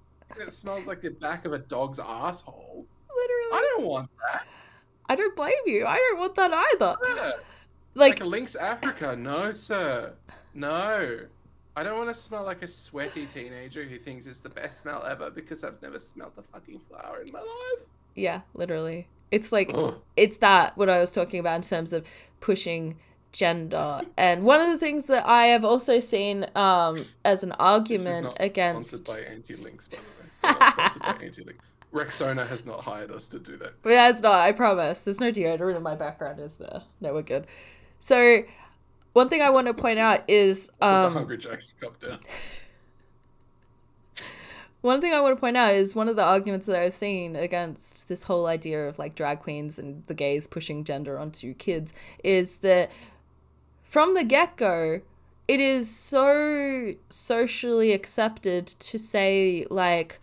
it smells like the back of a dog's asshole. Literally. I don't want that. I don't blame you. I don't want that either. Yeah. Like a Lynx Africa. No, sir. No. I don't want to smell like a sweaty teenager who thinks it's the best smell ever because I've never smelled a fucking flower in my life. Yeah, literally. It's like, it's that, what I was talking about in terms of pushing gender. And one of the things that I have also seen as an argument against... sponsored by Anti-Lynx, by the way. We're not sponsored by Anti-Lynx. Rexona has not hired us to do that. Yeah, it's not, I promise. There's no deodorant in my background, is there? No, we're good. So, one thing I want to point out is... the Hungry Jack's cup down. One thing I want to point out is one of the arguments that I've seen against this whole idea of like drag queens and the gays pushing gender onto kids is that from the get-go, it is so socially accepted to say like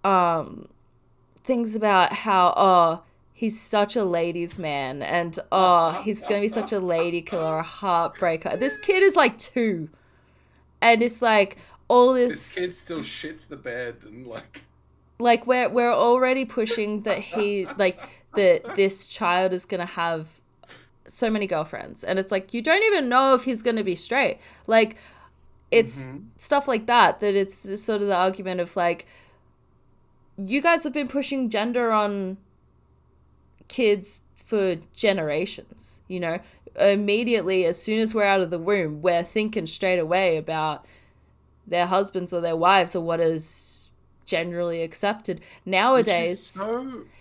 things about how, he's such a ladies' man, and he's gonna be such a lady killer, a heartbreaker. This kid is like 2, and it's like all this kid still shits the bed and like we're already pushing that this child is gonna have so many girlfriends, and it's like you don't even know if he's gonna be straight. Like it's stuff like that it's sort of the argument of like, you guys have been pushing gender on kids for generations, you know. Immediately, as soon as we're out of the womb, we're thinking straight away about their husbands or their wives or what is generally accepted nowadays.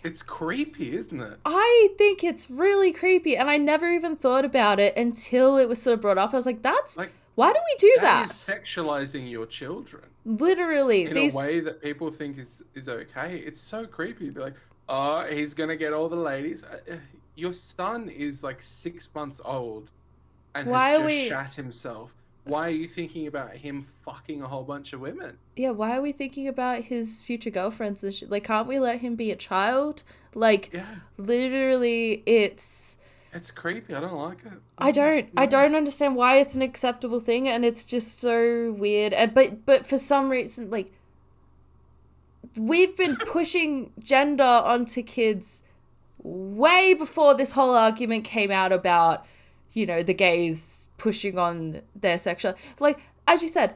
It's creepy, isn't it? I think it's really creepy, and I never even thought about it until it was sort of brought up. I was like, that's like, why do we do that? That is sexualizing your children. Literally. In a way that people think is okay. It's so creepy to be like, oh, he's gonna get all the ladies. Your son is like 6 months old and has just shat himself. Why are you thinking about him fucking a whole bunch of women? Yeah, why are we thinking about his future girlfriends and shit? Like, can't we let him be a child? Like, literally, it's creepy. I don't like it. I don't understand why it's an acceptable thing, and it's just so weird. And but for some reason, like, we've been pushing gender onto kids way before this whole argument came out about, you know, the gays pushing on their sexual. Like, as you said,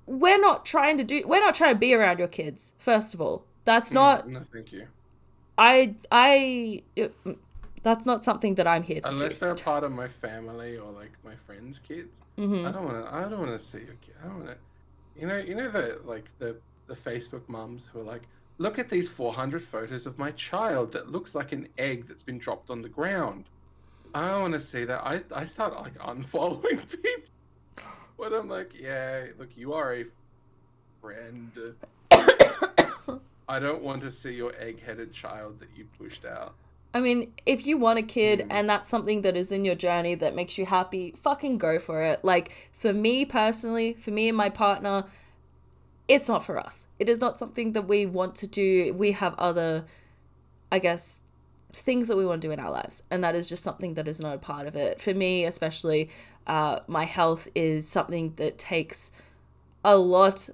we're not trying to be around your kids, first of all. That's not... No, thank you. That's not something that I'm here to do. Unless they're part of my family or like my friends' kids. Mm-hmm. I don't wanna see your kid. I don't wanna, you know the like the Facebook mums who are like, look at these 400 photos of my child that looks like an egg that's been dropped on the ground. I don't want to see that. I start like unfollowing people. But I'm like, yeah, look, you are a friend. I don't want to see your egg-headed child that you pushed out. I mean, if you want a kid and that's something that is in your journey that makes you happy, fucking go for it. Like, for me personally, for me and my partner, it's not for us. It is not something that we want to do. We have other, I guess, things that we want to do in our lives. And that is just something that is not a part of it. For me, especially, my health is something that takes a lot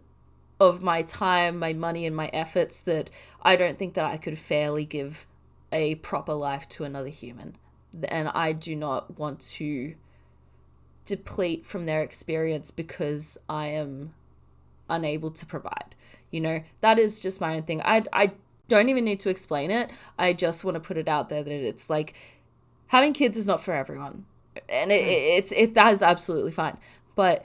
of my time, my money, and my efforts that I don't think that I could fairly give a proper life to another human. And I do not want to deplete from their experience because I am unable to provide. You know, that is just my own thing. I don't even need to explain it. I just want to put it out there that it's like, having kids is not for everyone, and that is absolutely fine. But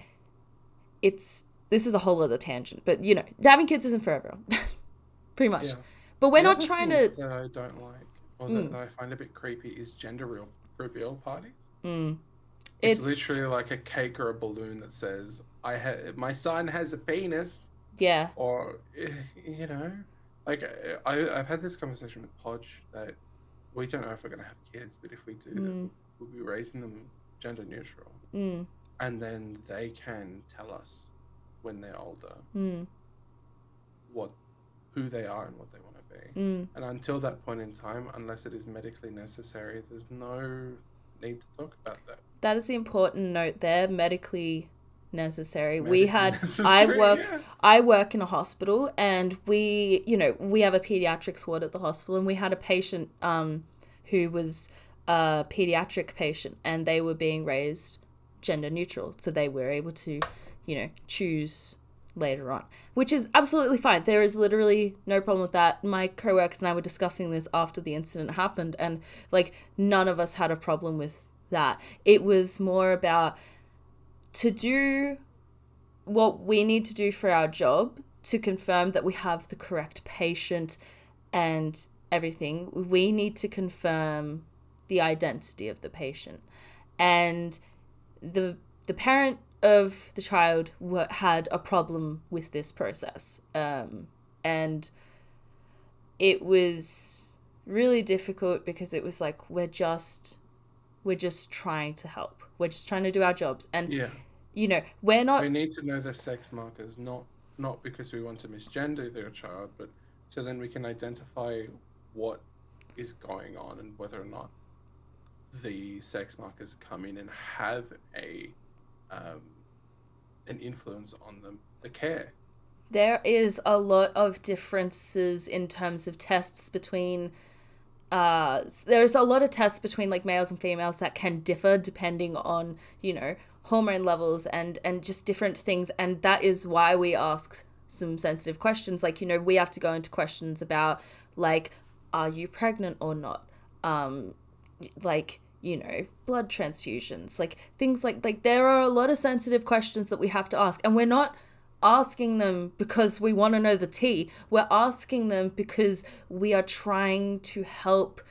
this is a whole other tangent. But you know, having kids isn't for everyone, pretty much. Yeah. But we're not trying to. That I don't like, or that I find a bit creepy, is gender reveal parties. It's literally like a cake or a balloon that says, my son has a penis. Yeah. Or, you know, like I've had this conversation with Podge that we don't know if we're going to have kids, but if we do, we'll be raising them gender neutral. And then they can tell us when they're older who they are and what they want to be. And until that point in time, unless it is medically necessary, there's no need to talk about that. That is the important note there, medically necessary. I work in a hospital, and we have a pediatrics ward at the hospital, and we had a patient who was a pediatric patient, and they were being raised gender neutral, so they were able to, choose later on, which is absolutely fine. There is literally no problem with that. My co-workers and I were discussing this after the incident happened, and like none of us had a problem with that. It was more about to do what we need to do for our job to confirm that we have the correct patient and everything. We need to confirm the identity of the patient, and the parent of the child had a problem with this process, and it was really difficult because it was like we're just trying to help. We're just trying to do our jobs. And, we're not... We need to know the sex markers, not because we want to misgender their child, but so then we can identify what is going on and whether or not the sex markers come in and have an influence on the care. There is a lot of differences in terms of tests between... there's a lot of tests between like males and females that can differ depending on, hormone levels and just different things. And that is why we ask some sensitive questions. Like, we have to go into questions about like, are you pregnant or not? Blood transfusions, like things like there are a lot of sensitive questions that we have to ask. And we're not asking them because we want to know the tea. We're asking them because we are trying to help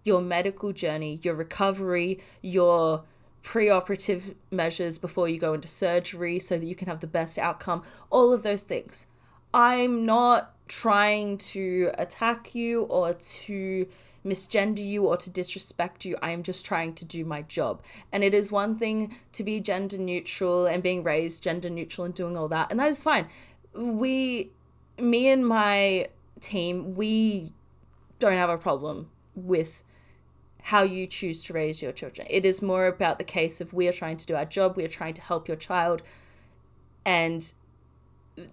your medical journey, your recovery, your preoperative measures before you go into surgery so that you can have the best outcome, all of those things. I'm not trying to attack you or to misgender you or to disrespect you. I am just trying to do my job. And it is one thing to be gender neutral and being raised gender neutral and doing all that, and that is fine. Me and my team, we don't have a problem with how you choose to raise your children. It is more about the case of we are trying to do our job, we are trying to help your child, and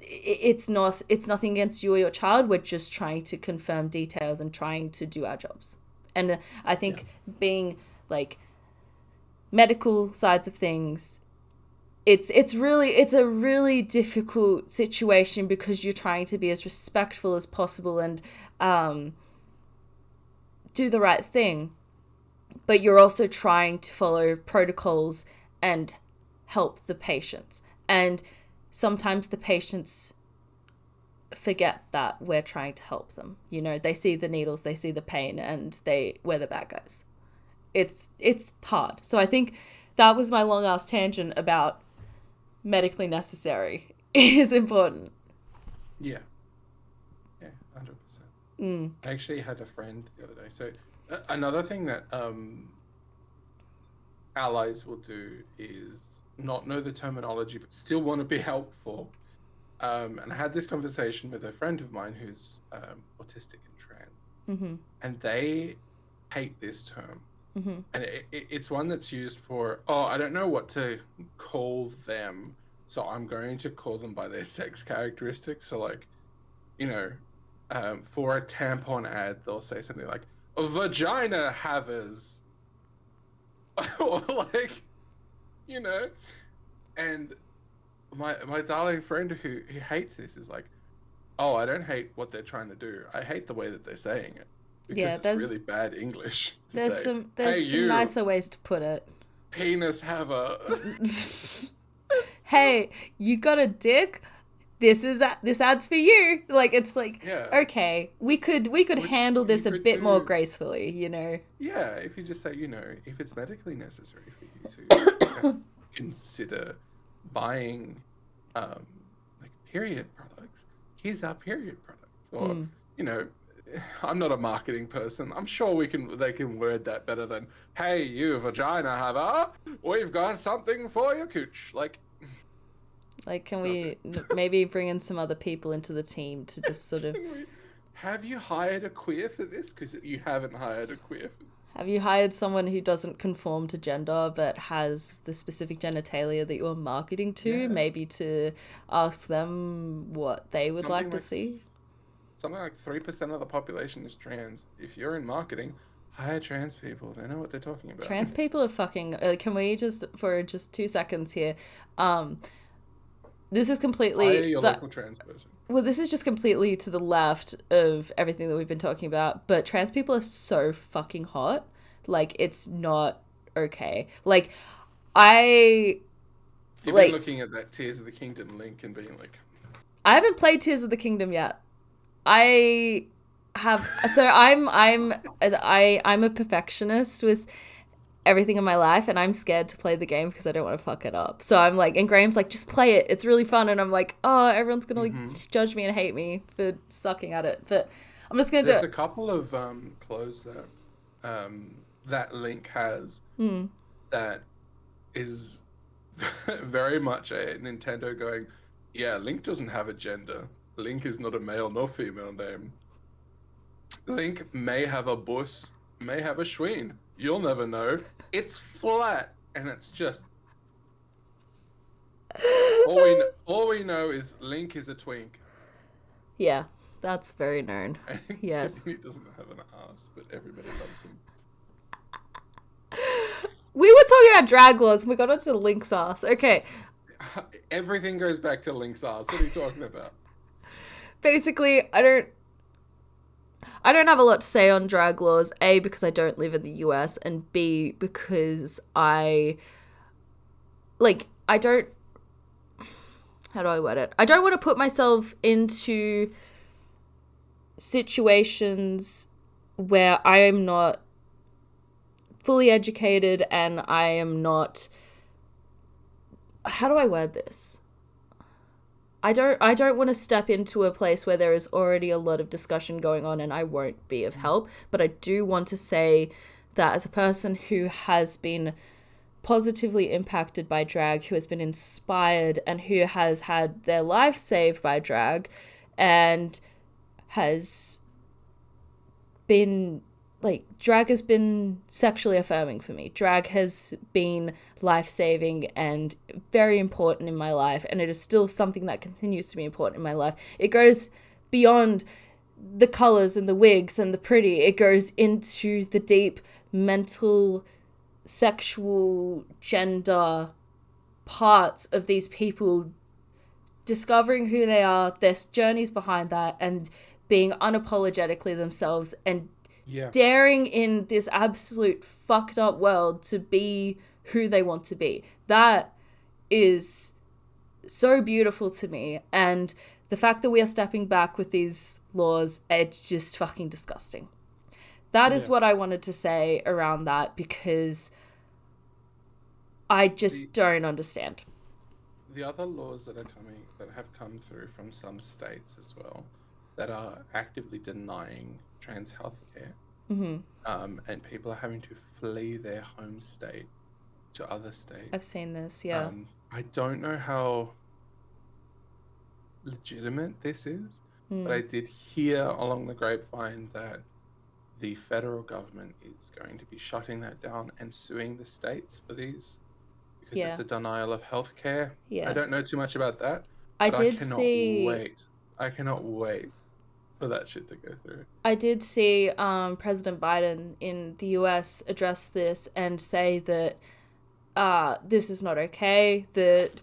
it's nothing against you or your child. We're just trying to confirm details and trying to do our jobs. And I think being like medical sides of things, it's a really difficult situation because you're trying to be as respectful as possible and do the right thing, but you're also trying to follow protocols and help the patients. And sometimes the patients forget that we're trying to help them. You know, they see the needles, they see the pain, and we're the bad guys. It's hard. So I think that was my long ass tangent about medically necessary is important. Yeah. Yeah, 100%. I actually had a friend the other day. So another thing that allies will do is not know the terminology but still want to be helpful. And I had this conversation with a friend of mine who's autistic and trans, and they hate this term. And it's one that's used for, I don't know what to call them, so I'm going to call them by their sex characteristics. So like, you know, for a tampon ad, they'll say something like, vagina havers. Or like, you know, and my darling friend who hates this is like, I don't hate what they're trying to do. I hate the way that they're saying it. Because it's really bad English. There's some nicer ways to put it. Penis haver. Hey, you got a dick? This ad's for you. Like, it's like, okay, we could handle this a bit more gracefully, you know. Yeah, if you just say, you know, if it's medically necessary for you to consider buying like period products, here's our period products. Or you know, I'm not a marketing person. I'm sure they can word that better than, hey, you vagina haver, we've got something for your cooch. Like, can we maybe bring in some other people into the team to just sort of... Have you hired a queer for this? Because you haven't hired a queer for... Have you hired someone who doesn't conform to gender but has the specific genitalia that you're marketing to? Yeah. Maybe to ask them what they would like to see? Something like 3% of the population is trans. If you're in marketing, hire trans people. They know what they're talking about. Trans people are fucking... can we for 2 seconds here... This is completely... Hire your local trans person. Well, this is just completely to the left of everything that we've been talking about, but trans people are so fucking hot. Like, it's not okay. Like, You've been looking at that Tears of the Kingdom link and being like... I haven't played Tears of the Kingdom yet. I have... So I'm a perfectionist with everything in my life, and I'm scared to play the game because I don't want to fuck it up. So I'm like, and Graham's like, just play it, it's really fun, and I'm like, everyone's gonna like judge me and hate me for sucking at it, but I'm just gonna do it. There's a couple of clothes that that Link has that is very much a Nintendo going, yeah, Link doesn't have a gender. Link is not a male nor female name. Link may have a bus, may have a schween. You'll never know. It's flat, and it's just... All we know is Link is a twink. Yeah, that's very known. Yes. He doesn't have an ass, but everybody loves him. We were talking about drag laws, and we got onto Link's ass. Okay. Everything goes back to Link's ass. What are you talking about? Basically, I don't have a lot to say on drag laws, A, because I don't live in the US, and B, because how do I word it? I don't want to put myself into situations where I am not fully educated and I am not... How do I word this? I don't want to step into a place where there is already a lot of discussion going on and I won't be of help, but I do want to say that as a person who has been positively impacted by drag, who has been inspired and who has had their life saved by drag and has been like, drag has been sexually affirming for me. Drag has been life-saving and very important in my life, and it is still something that continues to be important in my life. It goes beyond the colors and the wigs and the pretty. It goes into the deep mental, sexual, gender parts of these people discovering who they are, their journeys behind that, and being unapologetically themselves and daring in this absolute fucked up world to be who they want to be. That is so beautiful to me. And the fact that we are stepping back with these laws, it's just fucking disgusting. That is what I wanted to say around that, because I just don't understand. The other laws that have come through from some states as well, that are actively denying trans healthcare, and people are having to flee their home state to other states. I've seen this, yeah. I don't know how legitimate this is, but I did hear along the grapevine that the federal government is going to be shutting that down and suing the states for these, because it's a denial of healthcare. I don't know too much about that. I cannot wait for that shit to go through. I did see President Biden in the US address this and say that this is not okay, that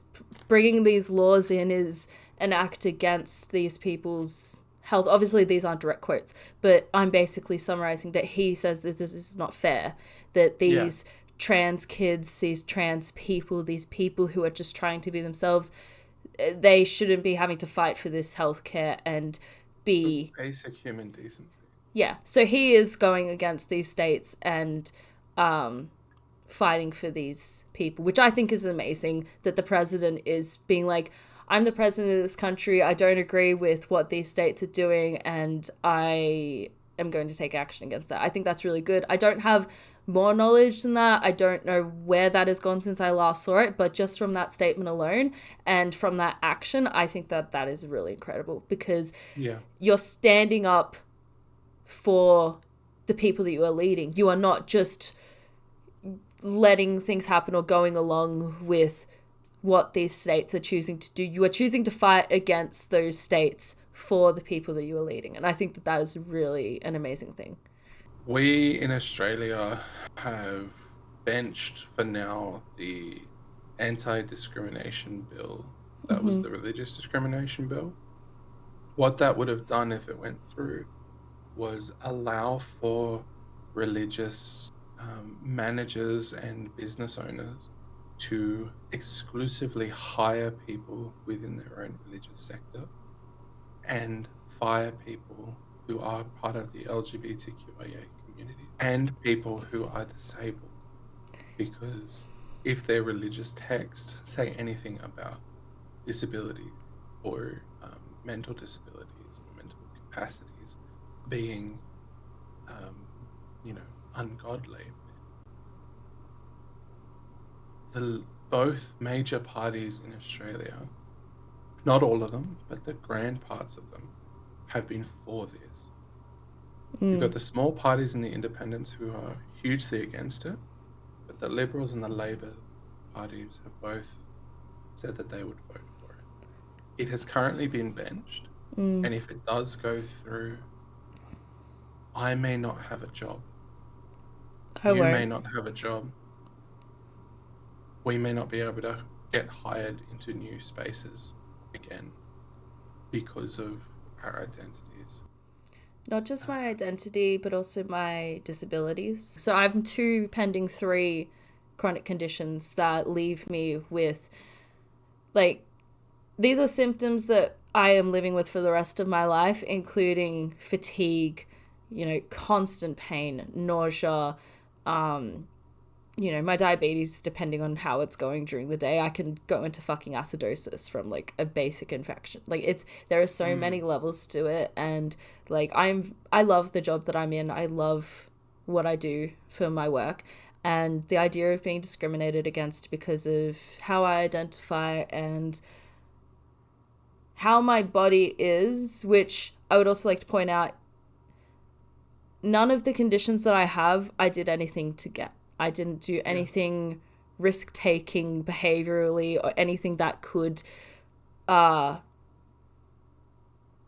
bringing these laws in is an act against these people's health. Obviously, these aren't direct quotes, but I'm basically summarizing that he says that this is not fair, that these trans kids, these trans people, these people who are just trying to be themselves, they shouldn't be having to fight for this healthcare and be basic human decency. Yeah, so he is going against these states and fighting for these people, which I think is amazing, that the president is being like, I'm the president of this country, I don't agree with what these states are doing, and I am going to take action against that. I think that's really good. I don't have more knowledge than that. I don't know where that has gone since I last saw it, but just from that statement alone and from that action, I think that that is really incredible, because you're standing up for the people that you are leading. You are not just letting things happen or going along with what these states are choosing to do. You are choosing to fight against those states for the people that you are leading. And I think that that is really an amazing thing. We in Australia have benched for now the anti-discrimination bill. That was the religious discrimination bill. What that would have done if it went through was allow for religious managers and business owners to exclusively hire people within their own religious sector and fire people who are part of the LGBTQIA community and people who are disabled. Because if their religious texts say anything about disability or mental disabilities or mental capacities being, ungodly, both major parties in Australia, not all of them, but the grand parts of them, have been for this. You've got the small parties and the independents who are hugely against it, but the Liberals and the Labor parties have both said that they would vote for it. It has currently been benched, and if it does go through, I may not have a job. You may not have a job. We may not be able to get hired into new spaces again because of our identities. Not just my identity, but also my disabilities. So I have 2 pending 3 chronic conditions that leave me with, these are symptoms that I am living with for the rest of my life, including fatigue, constant pain, nausea, my diabetes, depending on how it's going during the day, I can go into fucking acidosis from a basic infection. There are so many levels to it, and I love the job that I'm in. I love what I do for my work, and the idea of being discriminated against because of how I identify and how my body is, which I would also like to point out, none of the conditions that I have, I did anything to get. I didn't do anything risk-taking behaviorally or anything that could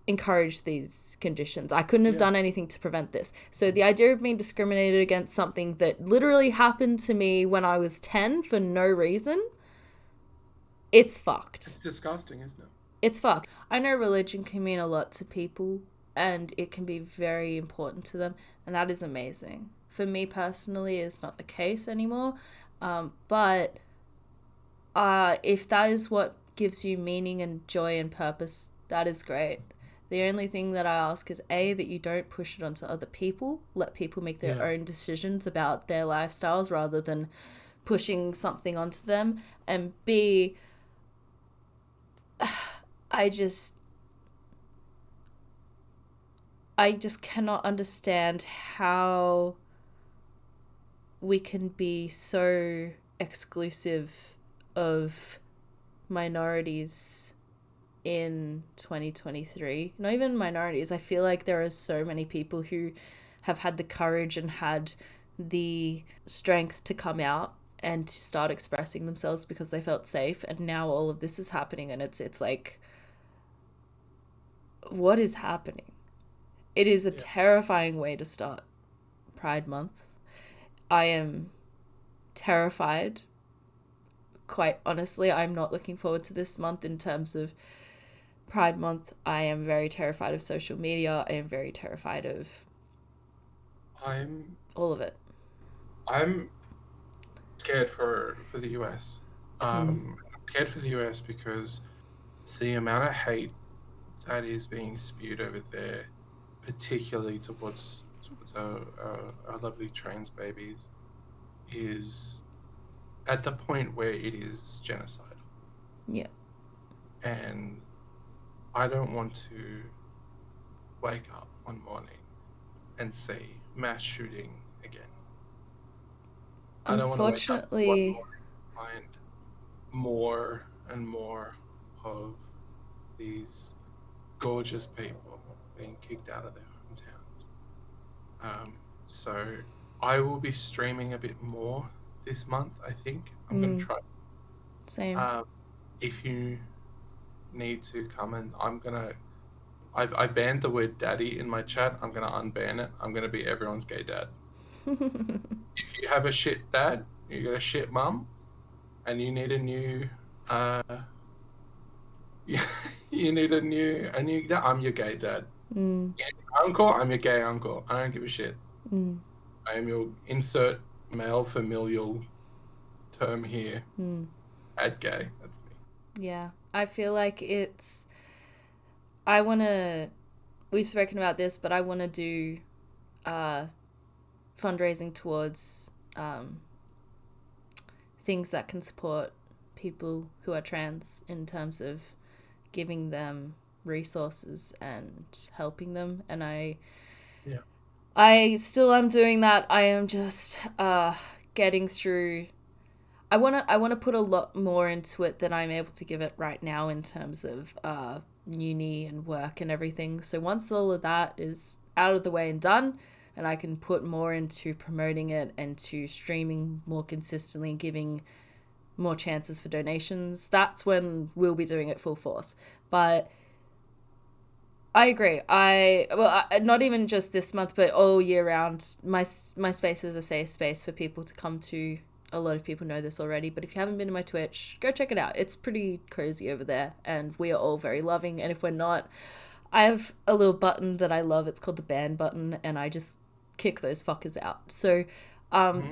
encourage these conditions. I couldn't have done anything to prevent this. So the idea of being discriminated against something that literally happened to me when I was 10 for no reason, it's fucked. It's disgusting, isn't it? It's fucked. I know religion can mean a lot to people and it can be very important to them, and that is amazing. For me personally, it's not the case anymore. But if that is what gives you meaning and joy and purpose, that is great. The only thing that I ask is that you don't push it onto other people. Let people make their own decisions about their lifestyles rather than pushing something onto them. And B, I just cannot understand how we can be so exclusive of minorities in 2023. Not even minorities. I feel like there are so many people who have had the courage and had the strength to come out and to start expressing themselves because they felt safe, and now all of this is happening, and it's like, what is happening? It is a terrifying way to start Pride Month. I am terrified. Quite honestly, I'm not looking forward to this month in terms of Pride Month. I am very terrified of social media. I am very terrified of all of it. I'm scared for the US. I'm scared for the US because the amount of hate that is being spewed over there, particularly towards our lovely trans babies, is at the point where it is genocidal. Yeah. And I don't want to wake up one morning and see mass shooting again. I don't want to wake up one morning and find more and more of these gorgeous people being kicked out of their hometowns. So I will be streaming a bit more this month, I think. I'm going to try. Same. If you need to come in, I banned the word daddy in my chat. I'm going to unban it. I'm going to be everyone's gay dad. If you have a shit dad, you got a shit mum, and you need a new you need a new dad, I'm your gay dad. Uncle, I'm your gay uncle. I don't give a shit. I am your insert male familial term here. Add gay. That's me. Yeah. I feel like we've spoken about this, but I want to do fundraising towards things that can support people who are trans in terms of giving them resources and helping them. And I still am doing that. I am just getting through. I want to put a lot more into it than I'm able to give it right now in terms of uni and work and everything. So once all of that is out of the way and done, and I can put more into promoting it and to streaming more consistently and giving more chances for donations, that's when we'll be doing it full force. But I agree. Not even just this month, but all year round, my space is a safe space for people to come to. A lot of people know this already, but if you haven't been to my Twitch, go check it out. It's pretty crazy over there, and we are all very loving. And if we're not, I have a little button that I love. It's called the ban button, and I just kick those fuckers out. So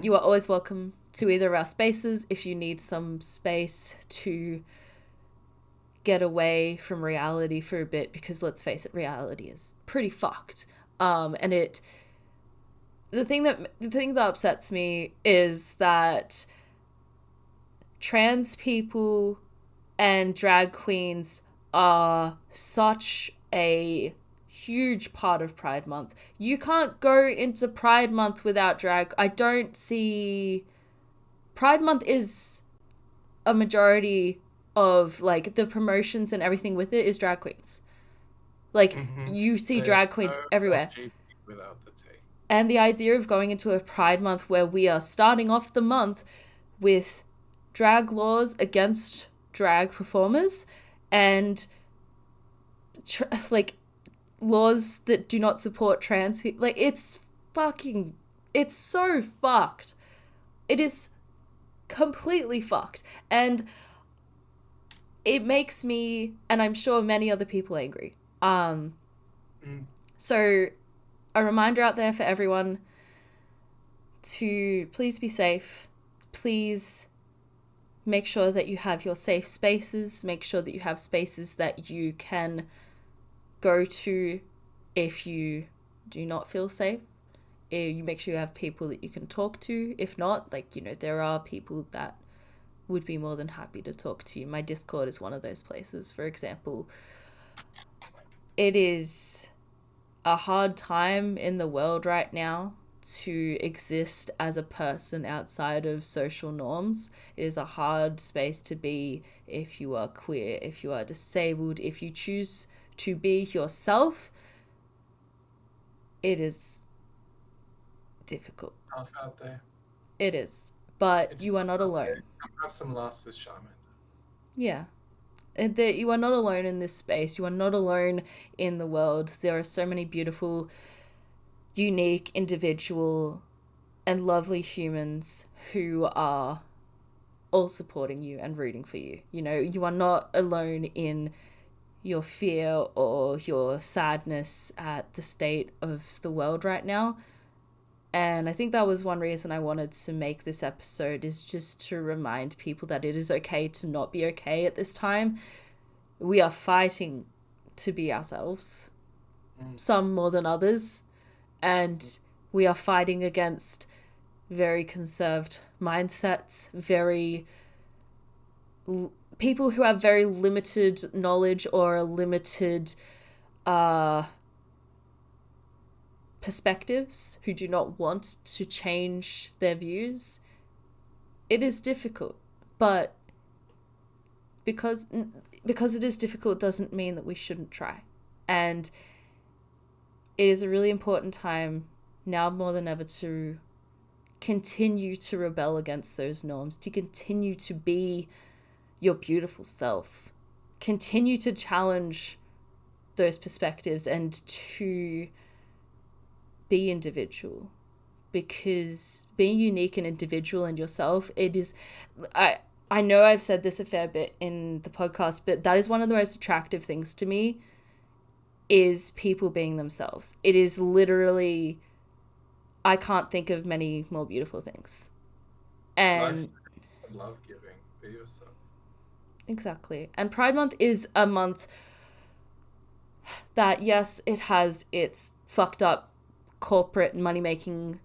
you are always welcome to either of our spaces if you need some space to get away from reality for a bit, because let's face it, reality is pretty fucked. And the thing that upsets me is that trans people and drag queens are such a huge part of Pride Month. You can't go into Pride Month without drag. I don't see... Pride Month is a majority of, like, the promotions and everything with it is drag queens. Like, you see drag queens everywhere. Without the T. And the idea of going into a Pride Month where we are starting off the month with drag laws against drag performers and like laws that do not support trans people, like it's so fucked. It is completely fucked. And it makes me, and I'm sure many other people, angry. So a reminder out there for everyone to please be safe. Please make sure that you have your safe spaces. Make sure that you have spaces that you can go to if you do not feel safe. You make sure you have people that you can talk to. If not, like, you know, there are people that would be more than happy to talk to you. My Discord is one of those places, for example. It is a hard time in the world right now to exist as a person outside of social norms. It is a hard space to be if you are queer, if you are disabled, if you choose to be yourself. It is difficult. Tough out there. It is. But you are not alone. Have some laughs with Shaman. Yeah. And that you are not alone in this space. You are not alone in the world. There are so many beautiful, unique, individual, and lovely humans who are all supporting you and rooting for you. You know, you are not alone in your fear or your sadness at the state of the world right now. And I think that was one reason I wanted to make this episode, is just to remind people that it is okay to not be okay at this time. We are fighting to be ourselves, some more than others, and we are fighting against very conserved mindsets, people who have very limited knowledge or a limited perspectives, who do not want to change their views. It is difficult, but because it is difficult doesn't mean that we shouldn't try. And it is a really important time now more than ever to continue to rebel against those norms, to continue to be your beautiful self, continue to challenge those perspectives, and to be individual, because being unique and individual and yourself, it is, I know I've said this a fair bit in the podcast, but that is one of the most attractive things to me, is people being themselves. It is literally, I can't think of many more beautiful things. And love giving, be yourself. Exactly. And Pride Month is a month that, yes, it has its fucked up corporate money-making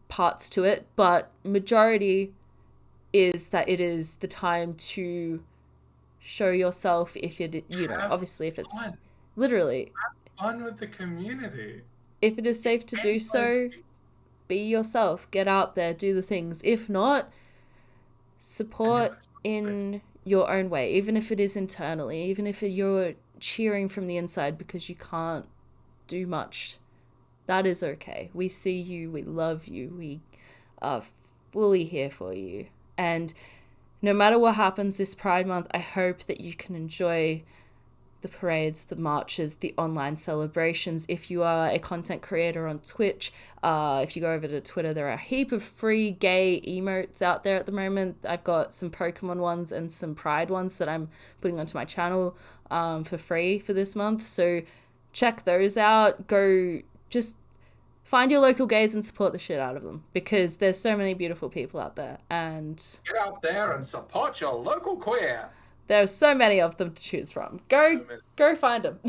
parts to it, but majority is that it is the time to show yourself, if it, you know, obviously if it's fun. Literally have fun with the community. If it is safe to do so, be yourself, get out there, do the things. If not, support in your own way, even if it is internally, even if you're cheering from the inside because you can't do much. That is okay. We see you, we love you, we are fully here for you. And no matter what happens this Pride Month, I hope that you can enjoy the parades, the marches, the online celebrations. If you are a content creator on Twitch, if you go over to Twitter, there are a heap of free gay emotes out there at the moment. I've got some Pokemon ones and some Pride ones that I'm putting onto my channel for free for this month. So check those out. Go just find your local gays and support the shit out of them, because there's so many beautiful people out there. And get out there and support your local queer. There's so many of them to choose from. Go find them.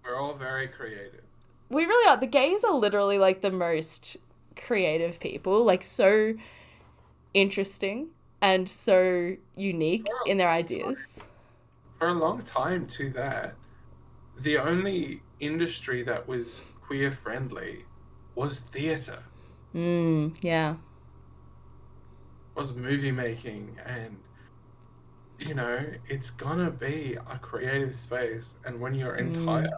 We're all very creative. We really are. The gays are literally like the most creative people, like so interesting and so unique in their ideas. For a long time to that, the only industry that was queer friendly was theatre. Yeah. Was movie making, and you know, it's gonna be a creative space, and when your entire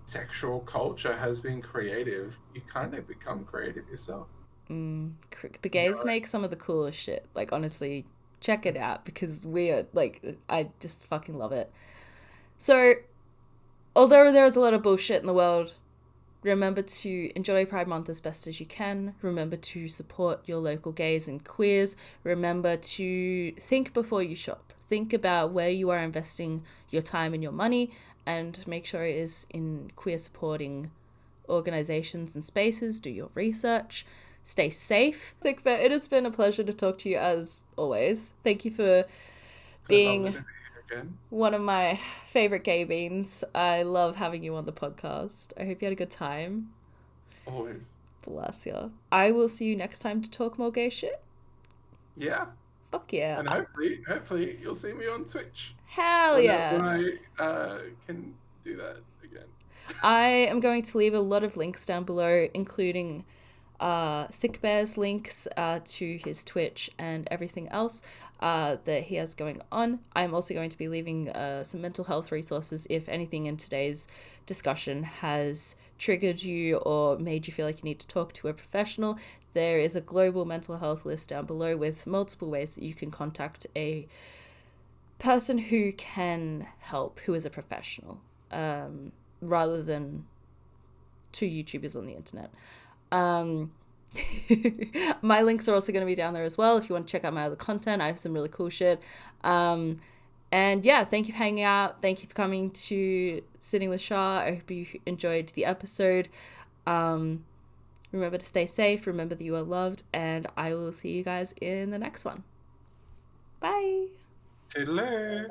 sexual culture has been creative, you kind of become creative yourself. The gays make some of the coolest shit. Like, honestly, check it out because we are, like, I just fucking love it. So, although there is a lot of bullshit in the world, remember to enjoy Pride Month as best as you can. Remember to support your local gays and queers. Remember to think before you shop. Think about where you are investing your time and your money, and make sure it is in queer supporting organizations and spaces. Do your research. Stay safe. Thiccbaer, it has been a pleasure to talk to you as always. Thank you for So lovely being to be here again. one of my favorite gay beans. I love having you on the podcast. I hope you had a good time. Always. Bless you. I will see you next time to talk more gay shit. Yeah. Fuck yeah. And hopefully you'll see me on Twitch. Hell yeah. When I can do that again. I am going to leave a lot of links down below, including Thiccbaer's links to his Twitch and everything else that he has going on. I'm also going to be leaving some mental health resources if anything in today's discussion has triggered you or made you feel like you need to talk to a professional. There is a global mental health list down below with multiple ways that you can contact a person who can help, who is a professional, rather than two YouTubers on the internet. My links are also going to be down there as well if you want to check out my other content. I have some really cool shit. And yeah, thank you for hanging out. Thank you for coming to Sitting with Shar. I hope you enjoyed the episode. Remember to stay safe. Remember that you are loved. And I will see you guys in the next one. Bye. Toodaloo.